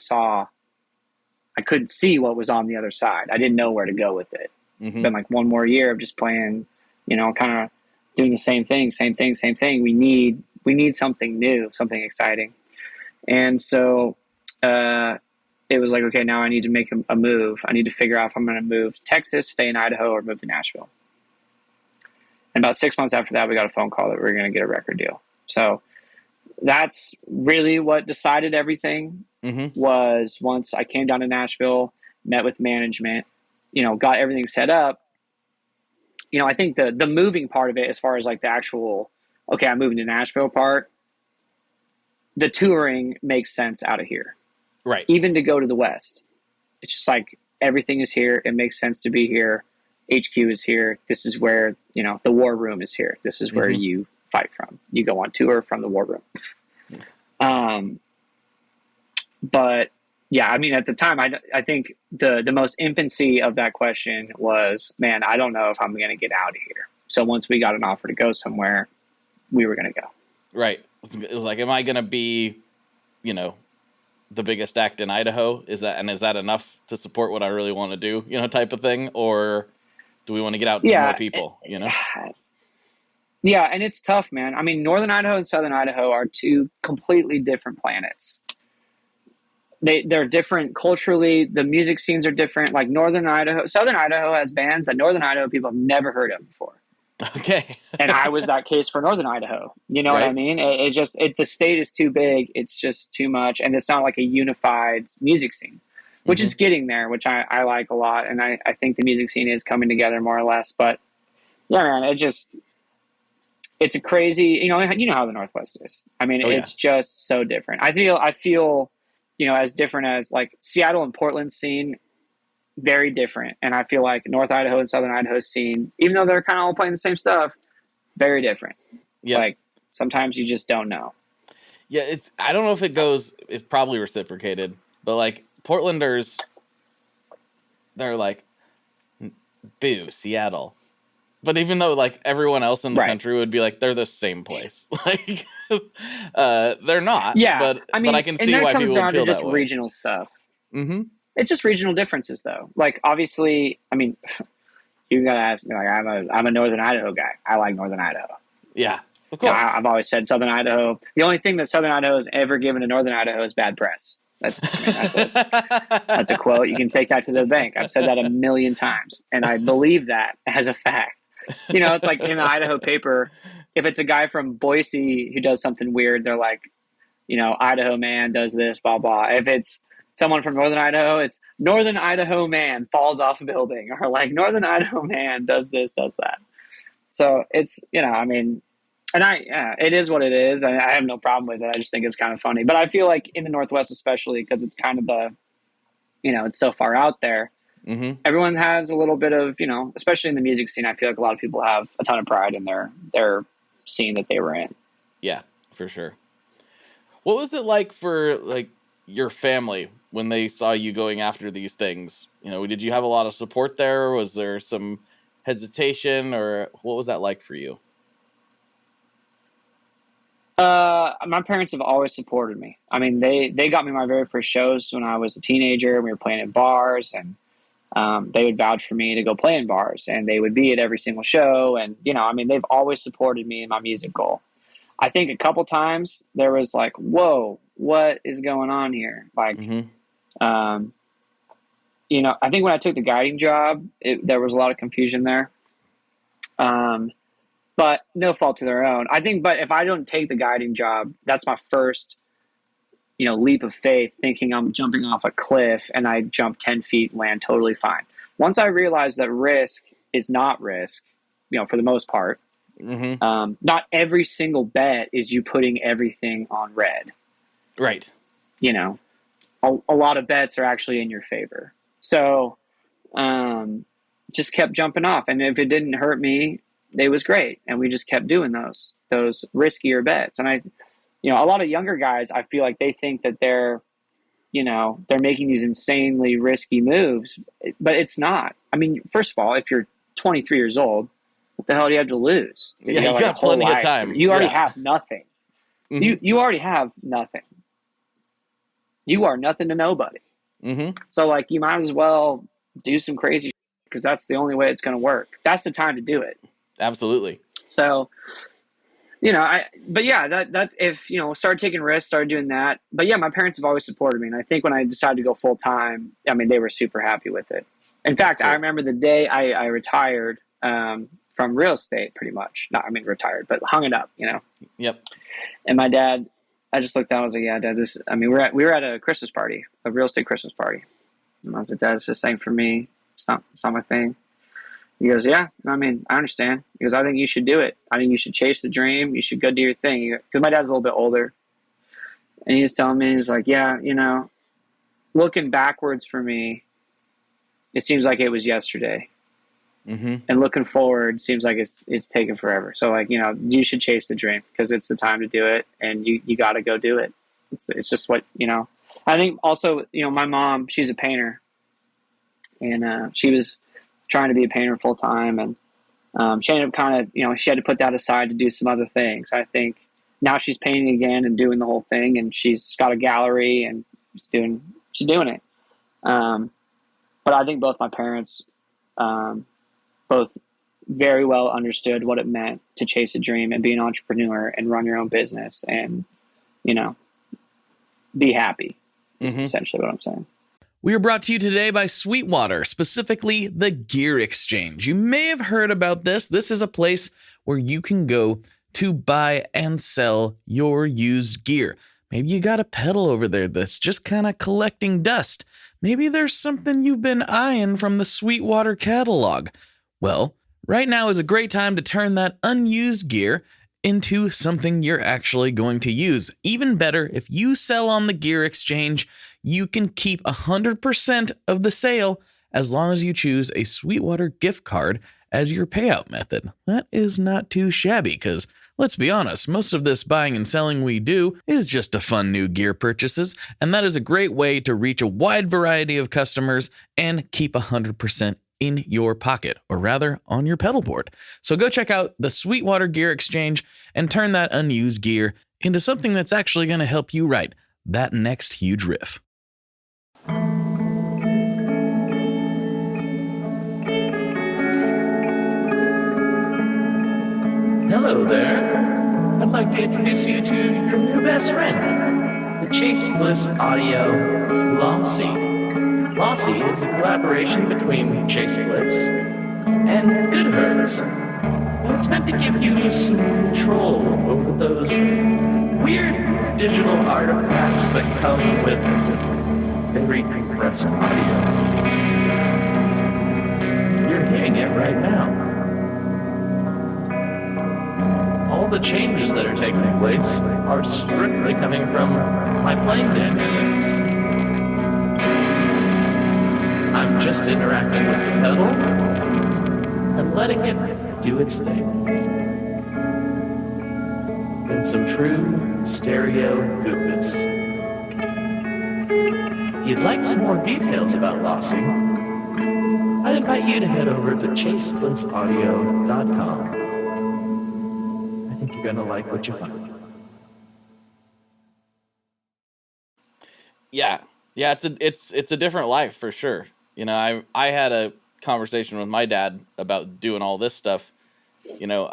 couldn't see what was on the other side. I didn't know where to go with it. Mm-hmm. Been like one more year of just playing, kind of doing the same thing. We need something new, something exciting. And so it was like, okay, now I need to make a move. I need to figure out if I'm going to move to Texas, stay in Idaho, or move to Nashville. And about 6 months after that, we got a phone call that we were going to get a record deal. So that's really what decided everything. Was once I came down to Nashville, met with management, got everything set up. I think the moving part of it, as far as like the actual, okay, I'm moving to Nashville part, the touring makes sense out of here. Right. Even to go to the West. It's just like everything is here. It makes sense to be here. HQ is here. This is where, the war room is here. This is where you fight from. You go on tour from the war room. But yeah, I mean, at the time, I think the most infancy of that question was, man, I don't know if I'm going to get out of here. So once we got an offer to go somewhere, we were going to go. Right. It was like, am I going to be, the biggest act in Idaho? Is that enough to support what I really want to do, type of thing? Or do we want to get out to more people, Yeah, and it's tough, man. I mean, Northern Idaho and Southern Idaho are two completely different planets. They're different culturally. The music scenes are different. Like Southern Idaho has bands that Northern Idaho people have never heard of before. Okay. And I was that case for Northern Idaho. You know what I mean? The state is too big. It's just too much. And it's not like a unified music scene, which is getting there, which I like a lot. And I think the music scene is coming together more or less. But yeah, man, it's a crazy, you know how the Northwest is. I mean, it's just so different. I feel, as different as like Seattle and Portland scene, very different. And I feel like North Idaho and Southern Idaho scene, even though they're kind of all playing the same stuff, very different. Yeah. Like sometimes you just don't know. Yeah. I don't know if it's probably reciprocated, but like Portlanders, they're like, boo, Seattle. But even though like everyone else in the country would be like, they're the same place. Like, they're not. Yeah. But I can see why people would feel that way. Regional stuff. Mm-hmm. It's just regional differences, though. Like, obviously, I mean, you gotta ask me. Like, I'm a Northern Idaho guy. I like Northern Idaho. Yeah, of course. I've always said Southern Idaho. The only thing that Southern Idaho has ever given to Northern Idaho is bad press. That's a quote. You can take that to the bank. I've said that a million times, and I believe that as a fact. It's like in the Idaho paper, if it's a guy from Boise who does something weird, they're like, Idaho man does this, blah, blah. If it's someone from Northern Idaho, it's Northern Idaho man falls off a building, or like Northern Idaho man does this, does that. So it's, I mean, and it is what it is. I have no problem with it. I just think it's kind of funny. But I feel like in the Northwest, especially because it's kind of it's so far out there. Mm-hmm. Everyone has a little bit of, especially in the music scene, I feel like a lot of people have a ton of pride in their scene that they were in. Yeah, for sure. What was it like for like your family when they saw you going after these things? Did you have a lot of support there? Was there some hesitation, or what was that like for you? My parents have always supported me. I mean, they got me my very first shows when I was a teenager. We were playing in bars, and they would vouch for me to go play in bars, and they would be at every single show. And, I mean, they've always supported me in my music goal. I think a couple times there was like, whoa, what is going on here? Like, I think when I took the guiding job, there was a lot of confusion there. But no fault to their own. I think, but if I don't take the guiding job, that's my first, leap of faith, thinking I'm jumping off a cliff and I jump 10 feet and land totally fine. Once I realized that risk is not risk, for the most part, not every single bet is you putting everything on red. Right. A lot of bets are actually in your favor. So just kept jumping off. And if it didn't hurt me, it was great. And we just kept doing those riskier bets. And you know, a lot of younger guys, I feel like they think that they're making these insanely risky moves, but it's not. I mean, first of all, if you're 23 years old, what the hell do you have to lose? Yeah, you got plenty of time. You already have nothing. Mm-hmm. You already have nothing. You are nothing to nobody. Mm-hmm. So like, you might as well do some crazy because that's the only way it's going to work. That's the time to do it. Absolutely. So, you know, that's if, you know, started taking risks, started doing that. But yeah, my parents have always supported me. And I think when I decided to go full time, I mean, they were super happy with it. In fact, I remember the day I retired from real estate, pretty much. Not, I mean, retired, but hung it up, you know? Yep. And my dad, I just looked down. I was like, yeah, Dad, we were at a Christmas party, a real estate Christmas party. And I was like, Dad, it's just ain't for me. It's not my thing. He goes, yeah, I mean, I understand. He goes, I think you should do it. I think you should chase the dream. You should go do your thing. Because my dad's a little bit older. And he's telling me, he's like, yeah, you know, looking backwards for me, it seems like it was yesterday. Mm-hmm. And looking forward seems like it's taken forever. So like, you know, you should chase the dream because it's the time to do it, and you got to go do it. It's just what, you know. I think also, you know, my mom, she's a painter, and she was trying to be a painter full time, and she ended up kind of, you know, she had to put that aside to do some other things. I think now she's painting again and doing the whole thing, and she's got a gallery and she's doing it. But I think both my parents, both very well understood what it meant to chase a dream and be an entrepreneur and run your own business and, you know, be happy. Is essentially what I'm saying. We are brought to you today by Sweetwater, specifically the Gear Exchange. You may have heard about this. This is a place where you can go to buy and sell your used gear. Maybe you got a pedal over there that's just kind of collecting dust. Maybe there's something you've been eyeing from the Sweetwater catalog. Well, right now is a great time to turn that unused gear into something you're actually going to use. Even better, if you sell on the Gear Exchange, you can keep 100% of the sale as long as you choose a Sweetwater gift card as your payout method. That is not too shabby because, let's be honest, most of this buying and selling we do is just to fund new gear purchases, and that is a great way to reach a wide variety of customers and keep 100% in your pocket, or rather on your pedal board. So go check out the Sweetwater Gear Exchange and turn that unused gear into something that's actually going to help you write that next huge riff. Hello there. I'd like to introduce you to your new best friend, the Chase Bliss Audio Lossy. Lossy is a collaboration between Chase Bliss and Good Hertz. And it's meant to give you some control over those weird digital artifacts that come with very compressed audio. You're hearing it right now. All the changes that are taking place are strictly coming from my playing dynamics. I'm just interacting with the pedal and letting it do its thing. In some true stereo goodness. If you'd like some more details about Lossy, I'd invite you to head over to chaseblintsaudio.com. I think you're going to like what you find. Yeah, it's a different life for sure. You know, I had a conversation with my dad about doing all this stuff. You know,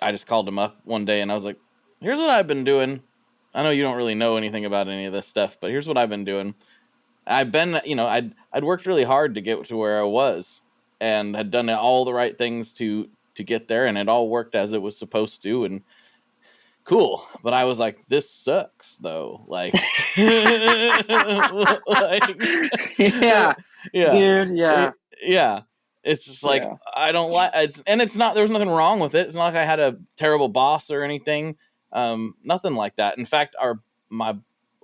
I just called him up one day and I was like, here's what I've been doing. I know you don't really know anything about any of this stuff, but here's what I've been doing. I've been, you know, I'd worked really hard to get to where I was and had done all the right things to get there, and it all worked as it was supposed to, and cool. But I was like, this sucks though. Like, like yeah, dude. Yeah. It's just like, I don't like it. And it's not, there's nothing wrong with it. It's not like I had a terrible boss or anything. Nothing like that. In fact, my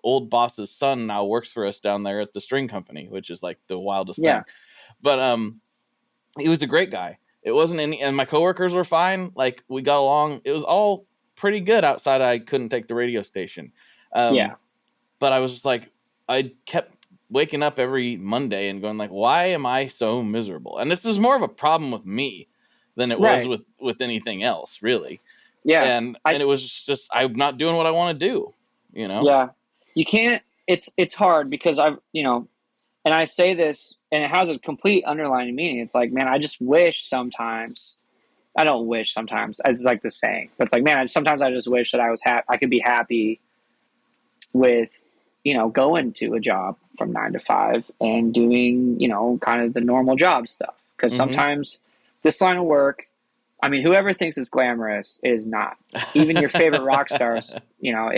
old boss's son now works for us down there at the string company, which is like the wildest thing. But he was a great guy. It wasn't any, and my coworkers were fine. Like, we got along. It was all pretty good outside. I couldn't take the radio station. Yeah. But I was just like, I kept waking up every Monday and going like, why am I so miserable? And this is more of a problem with me than it was with anything else, really. Yeah. And it was just, I'm not doing what I want to do, you know? Yeah. You can't, it's hard because I've, you know, and I say this and it has a complete underlying meaning. It's like, man, I just wish sometimes, I don't wish sometimes, it's like the saying, but it's like, man, sometimes I just wish that I was I could be happy with, you know, going to a job from 9 to 5 and doing, you know, kind of the normal job stuff. Because sometimes this line of work, I mean, whoever thinks it's glamorous is not. Even your favorite rock stars, you know,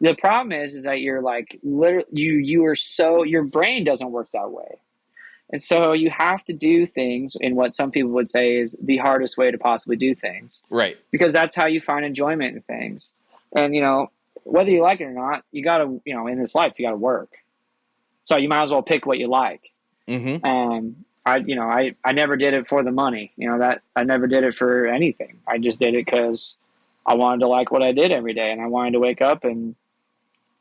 the problem is that you're like, literally, you are so, your brain doesn't work that way. And so you have to do things in what some people would say is the hardest way to possibly do things. Right. Because that's how you find enjoyment in things. And, you know, whether you like it or not, you got to, you know, in this life, you got to work. So you might as well pick what you like. I never did it for the money, you know, that I never did it for anything. I just did it because I wanted to like what I did every day. And I wanted to wake up and,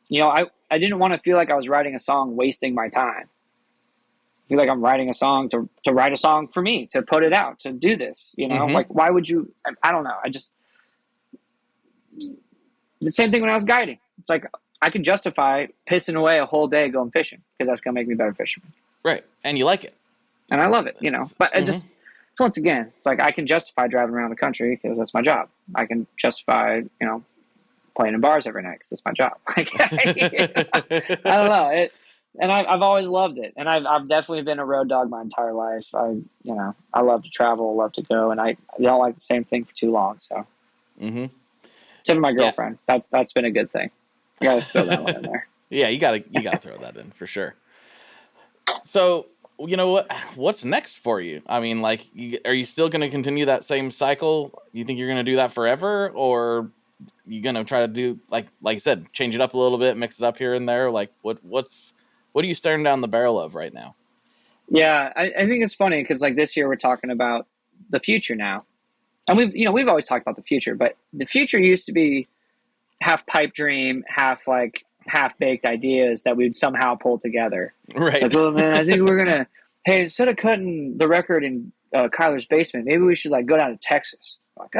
you know, I didn't want to feel like I was writing a song, wasting my time. I feel like I'm writing a song to write a song for me, to put it out, to do this, you know, like, why would you, I don't know. The same thing when I was guiding. It's like, I can justify pissing away a whole day going fishing because that's going to make me a better fisherman. Right. And you like it. And I love it, you know, but so once again, it's like, I can justify driving around the country because that's my job. I can justify, you know, playing in bars every night because that's my job. Like, I don't know. And I've always loved it. And I've definitely been a road dog my entire life. I love to travel, love to go. And I don't like the same thing for too long. So, except for my girlfriend, that's been a good thing. I got to throw that one in there. Yeah, you gotta throw that in for sure. So, you know what's next for you? I mean, like, are you still going to continue that same cycle? You think you're going to do that forever, or you going to try to do like you said, change it up a little bit, mix it up here and there? Like, what are you staring down the barrel of right now? Yeah, I think it's funny because like this year we're talking about the future now, and we've always talked about the future, but the future used to be half pipe dream, half baked ideas that we'd somehow pull together. Right. Like, oh man, I think we're gonna. Hey, instead of cutting the record in Kyler's basement, maybe we should like go down to Texas. Like,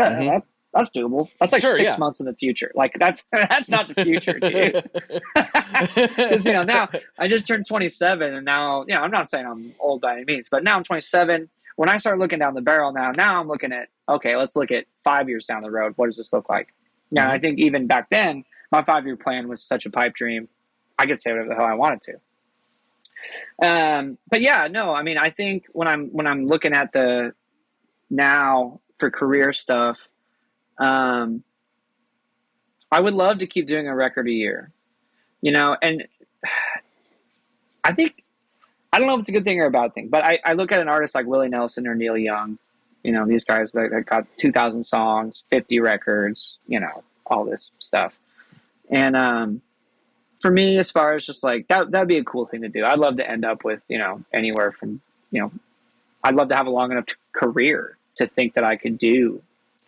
that's doable. That's like 6 months in the future. Like that's not the future, dude. Because you know now I just turned 27, and now I'm not saying I'm old by any means, but now I'm 27. When I start looking down the barrel now I'm looking at, okay, let's look at 5 years down the road. What does this look like? Yeah, I think even back then, my 5-year plan was such a pipe dream. I could say whatever the hell I wanted to. But yeah, no, I mean, I think when I'm looking at the now for career stuff, I would love to keep doing a record a year, you know, and I don't know if it's a good thing or a bad thing, but I look at an artist like Willie Nelson or Neil Young, you know, these guys that got 2,000 songs, 50 records, you know, all this stuff. And for me, as far as just like that'd be a cool thing to do. I'd love to end up with, you know, anywhere from, you know, I'd love to have a long enough career to think that I could do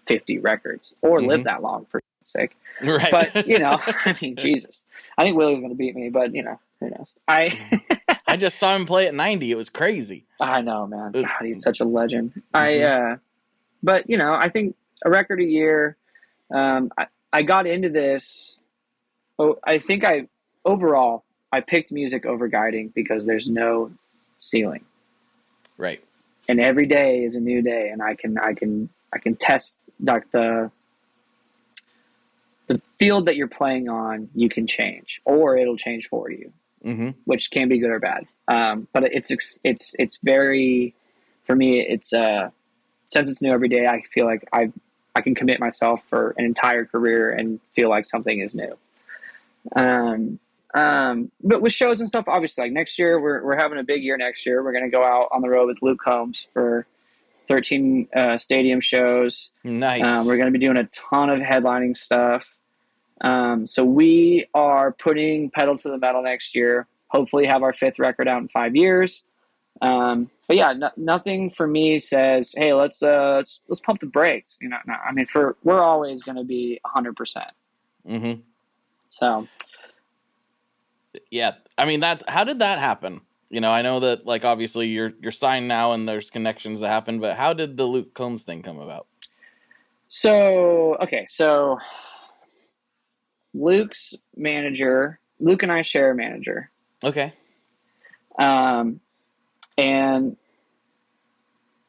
50 records or live that long, for sake. Right. But, you know, I mean, Jesus, I think Willie's going to beat me, but you know, who knows? I just saw him play at 90. It was crazy. I know, man. God, he's such a legend. But you know, I think a record a year. I got into this. I think overall I picked music over guiding because there's no ceiling. Right. And every day is a new day, and I can test like the field that you're playing on. You can change, or it'll change for you. Which can be good or bad. But it's very, for me, it's since it's new every day, I feel like I can commit myself for an entire career and feel like something is new. But with shows and stuff, obviously, like next year, we're having a big year next year. We're going to go out on the road with Luke Combs for 13 stadium shows. Nice. We're going to be doing a ton of headlining stuff. So we are putting pedal to the metal next year, hopefully have our 5th record out in 5 years. But yeah, nothing for me says, hey, let's pump the brakes. You know, no, I mean, we're always going to be 100%. Mm-hmm. So. Yeah. I mean, how did that happen? You know, I know that like, obviously you're signed now and there's connections that happen, but how did the Luke Combs thing come about? So Luke's manager, Luke and I share a manager. Okay. And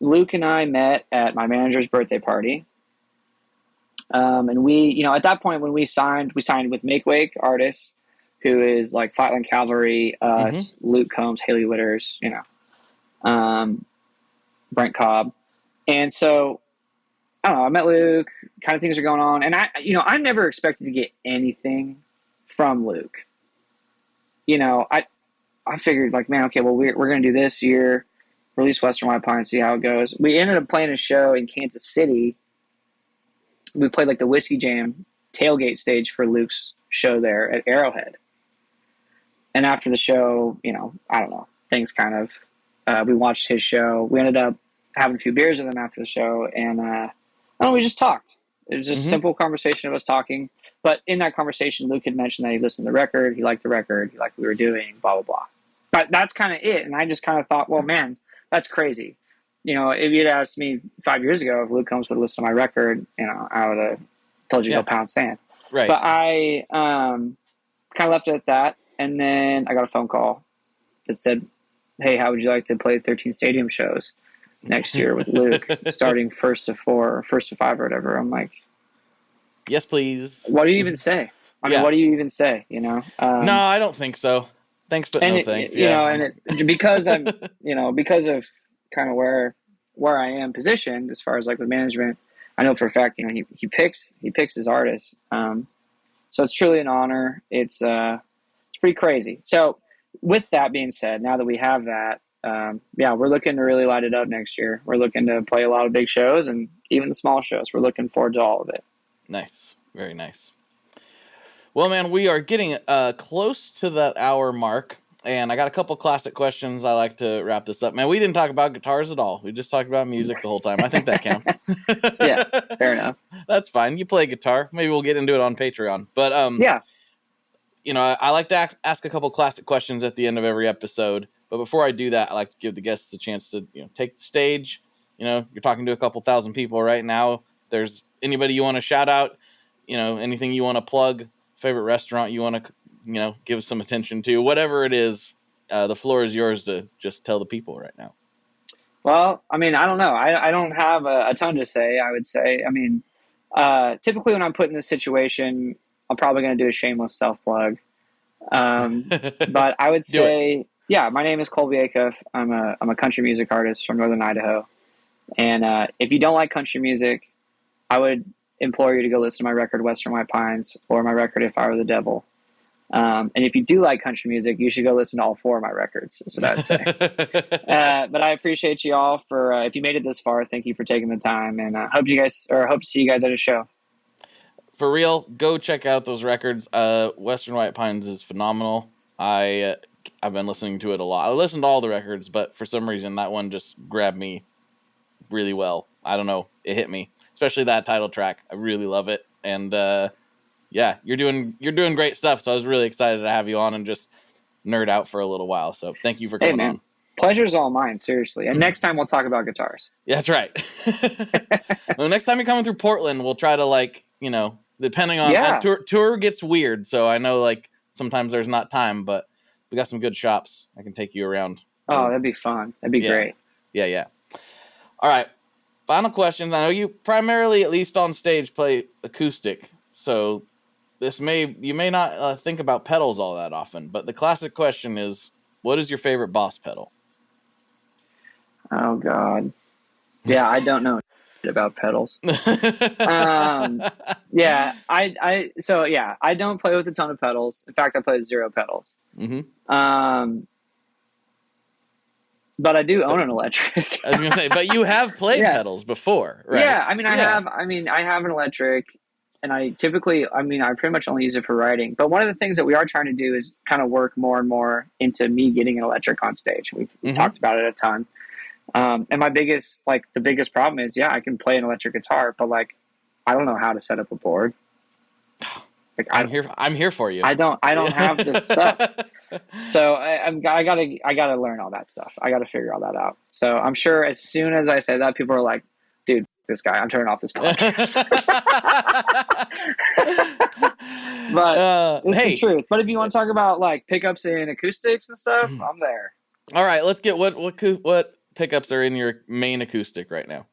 Luke and I met at my manager's birthday party. And we, you know, at that point when we signed with Make Wake artists, who is like Flatland Cavalry, us, Luke Combs, Haley Witters, you know, Brent Cobb. And so, I don't know, I met Luke, kind of things are going on. And I never expected to get anything from Luke. You know, I figured like, man, okay, well, we're going to do this year, release Western White Pine, see how it goes. We ended up playing a show in Kansas City. We played like the Whiskey Jam tailgate stage for Luke's show there at Arrowhead. And after the show, you know, I don't know, things kind of, we watched his show. We ended up having a few beers with him after the show. And, I don't know, we just talked. It was just a simple conversation of us talking. But in that conversation, Luke had mentioned that he listened to the record. He liked the record. He liked what we were doing, blah, blah, blah. But that's kind of it. And I just kind of thought, well, man, that's crazy. You know, if you'd asked me 5 years ago if Luke Combs would listen to my record, you know, I would have told you to go pound sand. Right. But I kind of left it at that. And then I got a phone call that said, hey, how would you like to play 13 stadium shows next year with Luke, starting 1st to 4 or 1st to 5 or whatever? I'm like, yes, please. What do you even say? I mean, what do you even say? You know? No, I don't think so. Thanks, but no thanks. You know, and because I'm, you know, because of kind of where I am positioned as far as like with management, I know for a fact, you know, he picks his artists. So it's truly an honor. It's pretty crazy. So with that being said, now that we have that, we're looking to really light it up next year. We're looking to play a lot of big shows and even the small shows. We're looking forward to all of it. Nice. Very nice. Well, man, we are getting close to that hour mark, and I got a couple classic questions. I like to wrap this up. Man, we didn't talk about guitars at all. We just talked about music the whole time. I think that counts. Yeah, fair enough. That's fine. You play guitar. Maybe we'll get into it on Patreon. But you know, I like to ask a couple classic questions at the end of every episode. But before I do that, I like to give the guests a chance to, you know, take the stage. You know, you're talking to a couple thousand people right now. If there's anybody you want to shout out, you know, anything you want to plug, favorite restaurant you want to, you know, give some attention to, whatever it is, the floor is yours to just tell the people right now. Well, I mean, I don't know. I don't have a ton to say, I would say. I mean, typically when I'm put in this situation, I'm probably going to do a shameless self-plug. But I would say, yeah, my name is Colby Acuff. I'm a country music artist from Northern Idaho. And if you don't like country music, I would implore you to go listen to my record, Western White Pines, or my record, If I Were the Devil. And if you do like country music, you should go listen to all 4 of my records, is what I'd say. But I appreciate you all for, if you made it this far, thank you for taking the time. And hope to see you guys at a show. For real, go check out those records. Western White Pines is phenomenal. I've been listening to it a lot. I listened to all the records, but for some reason that one just grabbed me really well. I don't know. It hit me, especially that title track. I really love it. And yeah, you're doing great stuff. So I was really excited to have you on and just nerd out for a little while. So thank you for coming on. Pleasure's all mine, seriously. And next time we'll talk about guitars. Yeah, that's right. Well, next time you're coming through Portland, we'll try to, like, you know, depending on tour gets weird. So I know, like, sometimes there's not time, but we got some good shops. I can take you around. Oh, that'd be fun. That'd be great. Yeah. All right. Final questions. I know you primarily, at least on stage, play acoustic. So you may not think about pedals all that often, but the classic question is, what is your favorite Boss pedal? Oh God. Yeah, I don't know about pedals. Yeah, I don't play with a ton of pedals. In fact, I play with 0 pedals. Mm-hmm. But I do own an electric. I was gonna say, but you have played pedals before, right? Yeah, I mean, I have an electric. And I typically, I pretty much only use it for writing. But one of the things that we are trying to do is kind of work more and more into me getting an electric on stage. We've talked about it a ton. And the biggest problem is, I can play an electric guitar, but like, I don't know how to set up a board. Like, I'm here for you. I don't have this stuff. So I gotta learn all that stuff. I gotta figure all that out. So I'm sure as soon as I say that, people are like, dude, this guy, I'm turning off this podcast. But it's the truth. But if you want to talk about like pickups and acoustics and stuff, I'm there. All right, let's get what pickups are in your main acoustic right now.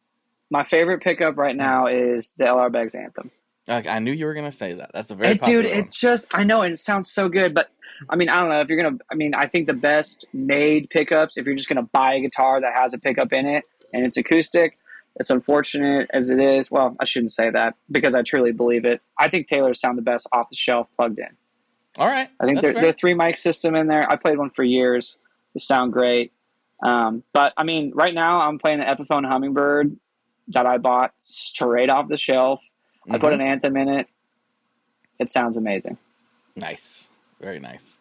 My favorite pickup right now is the LR Beggs Anthem. I knew you were going to say that. That's a very popular one. It's just, I know it sounds so good, but I don't know if you're going to, I think the best made pickups, if you're just going to buy a guitar that has a pickup in it and it's acoustic, it's unfortunate as it is. Well, I shouldn't say that because I truly believe it. I think Taylors sound the best off the shelf plugged in. All right. I think they're 3 mic system in there. I played one for years. They sound great. But right now I'm playing the Epiphone Hummingbird that I bought straight off the shelf. I put an Anthem in it. It sounds amazing. Nice. Very nice.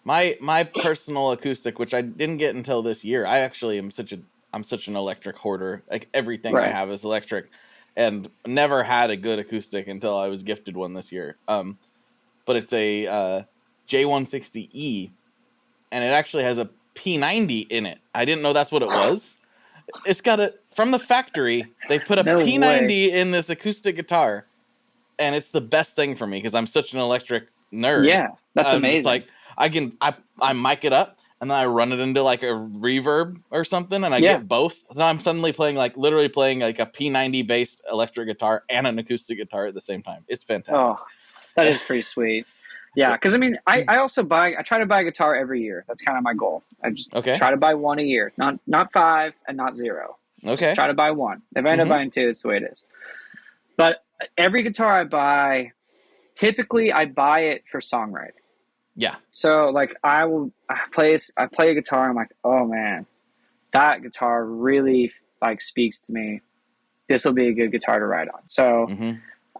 My personal acoustic, which I didn't get until this year, I actually am such an electric hoarder. Like everything I have is electric, and never had a good acoustic until I was gifted one this year. But it's a J160E, and it actually has a P90 in it. I didn't know that's what it was. It's got from the factory, they put a P90 in this acoustic guitar, and it's the best thing for me because I'm such an electric nerd. Yeah, that's amazing. It's like I mic it up and then I run it into like a reverb or something, and I get both. So I'm suddenly literally playing like a P90 based electric guitar and an acoustic guitar at the same time. It's fantastic. Oh, that is pretty sweet. Yeah, because I also I try to buy a guitar every year. That's kind of my goal. I just try to buy one a year, not 5 and not 0. Okay. Just try to buy one. If I end up buying 2, it's the way it is. But every guitar I buy, typically I buy it for songwriting. Yeah. So like I play a guitar and I'm like, oh man, that guitar really like speaks to me. This will be a good guitar to write on. So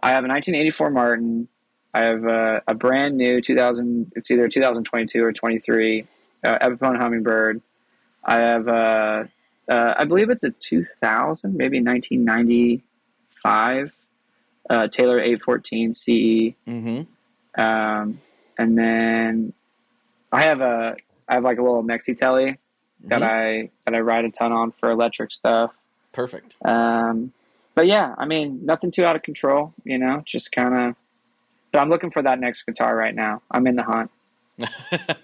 I have a 1984 Martin. I have a brand new 2000. It's either 2022 or 23 Epiphone Hummingbird. I have I believe it's a 2000, maybe 1995 Taylor 814 CE. And then I have like a little Mexi Telly that I ride a ton on for electric stuff. Perfect. But yeah, nothing too out of control, just kind of. But I'm looking for that next guitar right now. I'm in the hunt.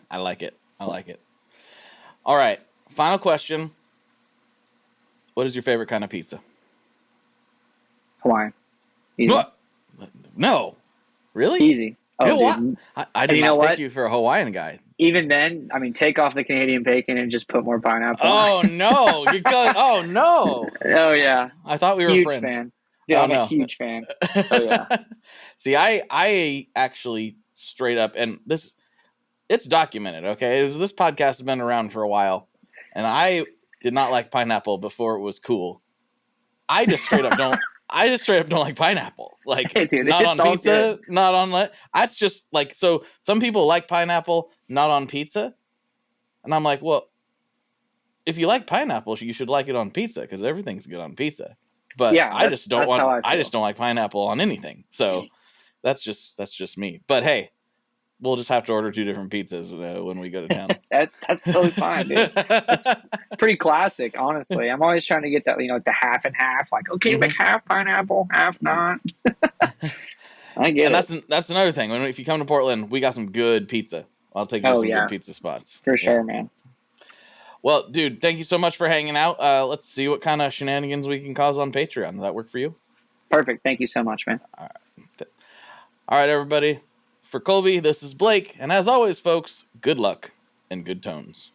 I like it. All right. Final question. What is your favorite kind of pizza? Hawaiian. Easy. What? No. Really? Easy. Oh, dude. I did not take you for a Hawaiian guy. Even then, take off the Canadian bacon and just put more pineapple on. Oh, no. You're going, oh, no. Oh, yeah. I thought we were huge friends. Fan. Dude, I'm a huge fan. Oh, yeah. See, I actually straight up, and it's documented, okay? This podcast has been around for a while, and I did not like pineapple before it was cool. I just straight up don't like pineapple. Like, hey, dude, not on pizza, not on... That's just, like, so some people like pineapple, not on pizza, and I'm like, well, if you like pineapple, you should like it on pizza, because everything's good on pizza. But yeah, I just don't like pineapple on anything. So that's just me. But hey, we'll just have to order 2 different pizzas when we go to town. That's totally fine, dude. That's pretty classic, honestly. I'm always trying to get that, the half and half. Like, okay, make half pineapple, half not. I get it. And that's another thing. If you come to Portland, we got some good pizza. I'll take you to some good pizza spots. For sure, man. Well, dude, thank you so much for hanging out. Let's see what kind of shenanigans we can cause on Patreon. Does that work for you? Perfect. Thank you so much, man. All right, everybody. For Colby, this is Blake. And as always, folks, good luck and good tones.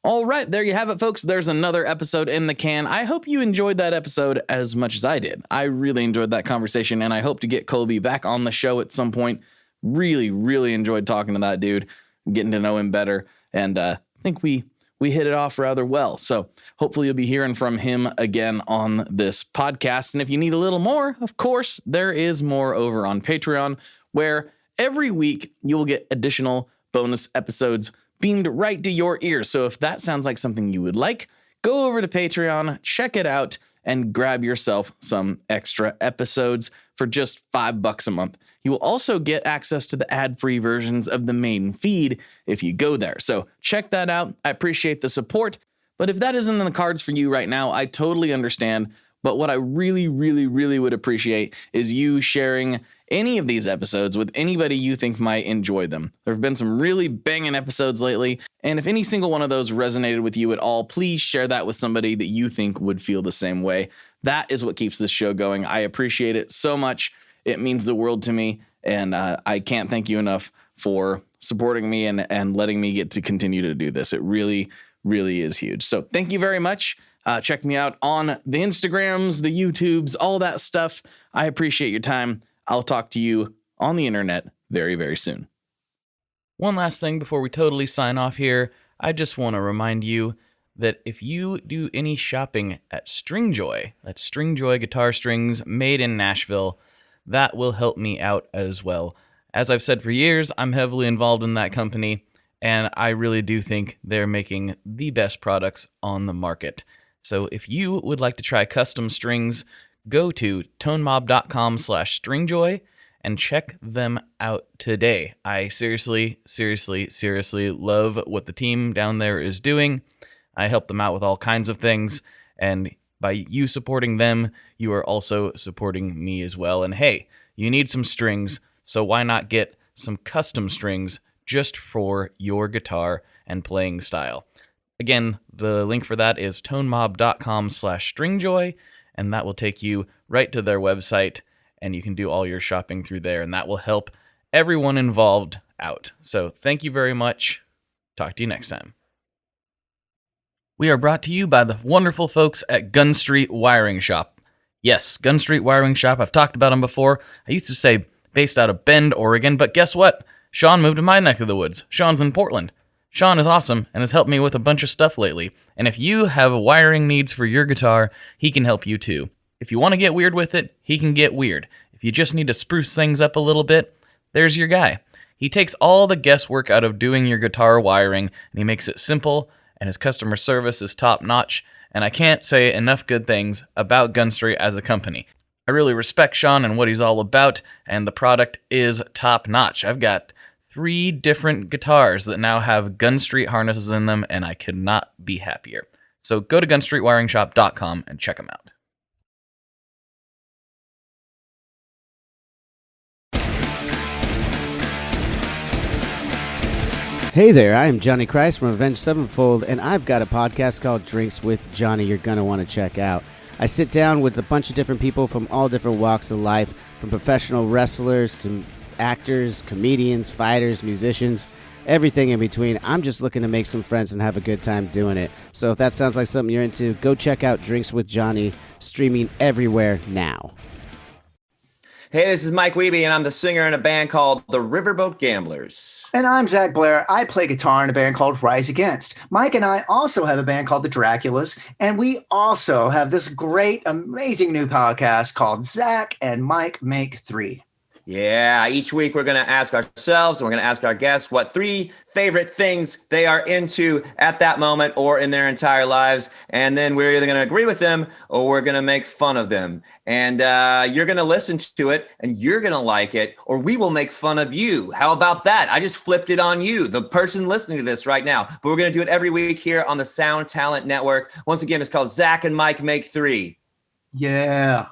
All right, there you have it, folks. There's another episode in the can. I hope you enjoyed that episode as much as I did. I really enjoyed that conversation, and I hope to get Colby back on the show at some point. Really, really enjoyed talking to that dude, getting to know him better. And I think we we hit it off rather well. So hopefully you'll be hearing from him again on this podcast. And if you need a little more, of course, there is more over on Patreon, where every week you'll get additional bonus episodes beamed right to your ears. So if that sounds like something you would like, go over to Patreon, check it out, and grab yourself some extra episodes for just $5 a month. You will also get access to the ad-free versions of the main feed if you go there. So check that out. I appreciate the support. But if that isn't in the cards for you right now, I totally understand. But what I really, really, really would appreciate is you sharing any of these episodes with anybody you think might enjoy them. There have been some really banging episodes lately, and if any single one of those resonated with you at all, please share that with somebody that you think would feel the same way. That is what keeps this show going. I appreciate it so much. It means the world to me, and I can't thank you enough for supporting me and letting me get to continue to do this. It really, really is huge. So thank you very much. Check me out on the Instagrams, the YouTubes, all that stuff. I appreciate your time. I'll talk to you on the internet very, very soon. One last thing before we totally sign off here. I just want to remind you that if you do any shopping at Stringjoy, that's Stringjoy guitar strings made in Nashville, that will help me out as well. As I've said for years, I'm heavily involved in that company, and I really do think they're making the best products on the market. So if you would like to try custom strings, go to tonemob.com/stringjoy and check them out today. I seriously love what the team down there is doing. I help them out with all kinds of things, and by you supporting them, you are also supporting me as well. And hey, you need some strings, so why not get some custom strings just for your guitar and playing style? Again, the link for that is tonemob.com/stringjoy, and that will take you right to their website, and you can do all your shopping through there, and that will help everyone involved out. So thank you very much. Talk to you next time. We are brought to you by the wonderful folks at Gun Street Wiring Shop. Yes, Gun Street Wiring Shop. I've talked about them before. I used to say based out of Bend, Oregon, but guess what? Sean moved to my neck of the woods. Sean's in Portland. Sean is awesome and has helped me with a bunch of stuff lately. And if you have wiring needs for your guitar, he can help you too. If you want to get weird with it, he can get weird. If you just need to spruce things up a little bit, there's your guy. He takes all the guesswork out of doing your guitar wiring, and he makes it simple, and his customer service is top-notch, and I can't say enough good things about Gun Street as a company. I really respect Sean and what he's all about, and the product is top-notch. I've got 3 different guitars that now have Gun Street harnesses in them, and I could not be happier. So go to gunstreetwiringshop.com and check them out. Hey there, I am Johnny Christ from Avenged Sevenfold, and I've got a podcast called Drinks with Johnny you're going to want to check out. I sit down with a bunch of different people from all different walks of life, from professional wrestlers to actors, comedians, fighters, musicians, everything in between. I'm just looking to make some friends and have a good time doing it. So if that sounds like something you're into, go check out Drinks with Johnny, streaming everywhere now. Hey, this is Mike Wiebe, and I'm the singer in a band called the Riverboat Gamblers. And I'm Zach Blair. I play guitar in a band called Rise Against. Mike and I also have a band called the Draculas, and we also have this great, amazing new podcast called Zach and Mike Make 3. Yeah, each week we're going to ask ourselves and we're going to ask our guests what 3 favorite things they are into at that moment or in their entire lives. And then we're either going to agree with them or we're going to make fun of them. And you're going to listen to it and you're going to like it, or we will make fun of you. How about that? I just flipped it on you, the person listening to this right now. But we're going to do it every week here on the Sound Talent Network. Once again, it's called Zach and Mike Make 3. Yeah.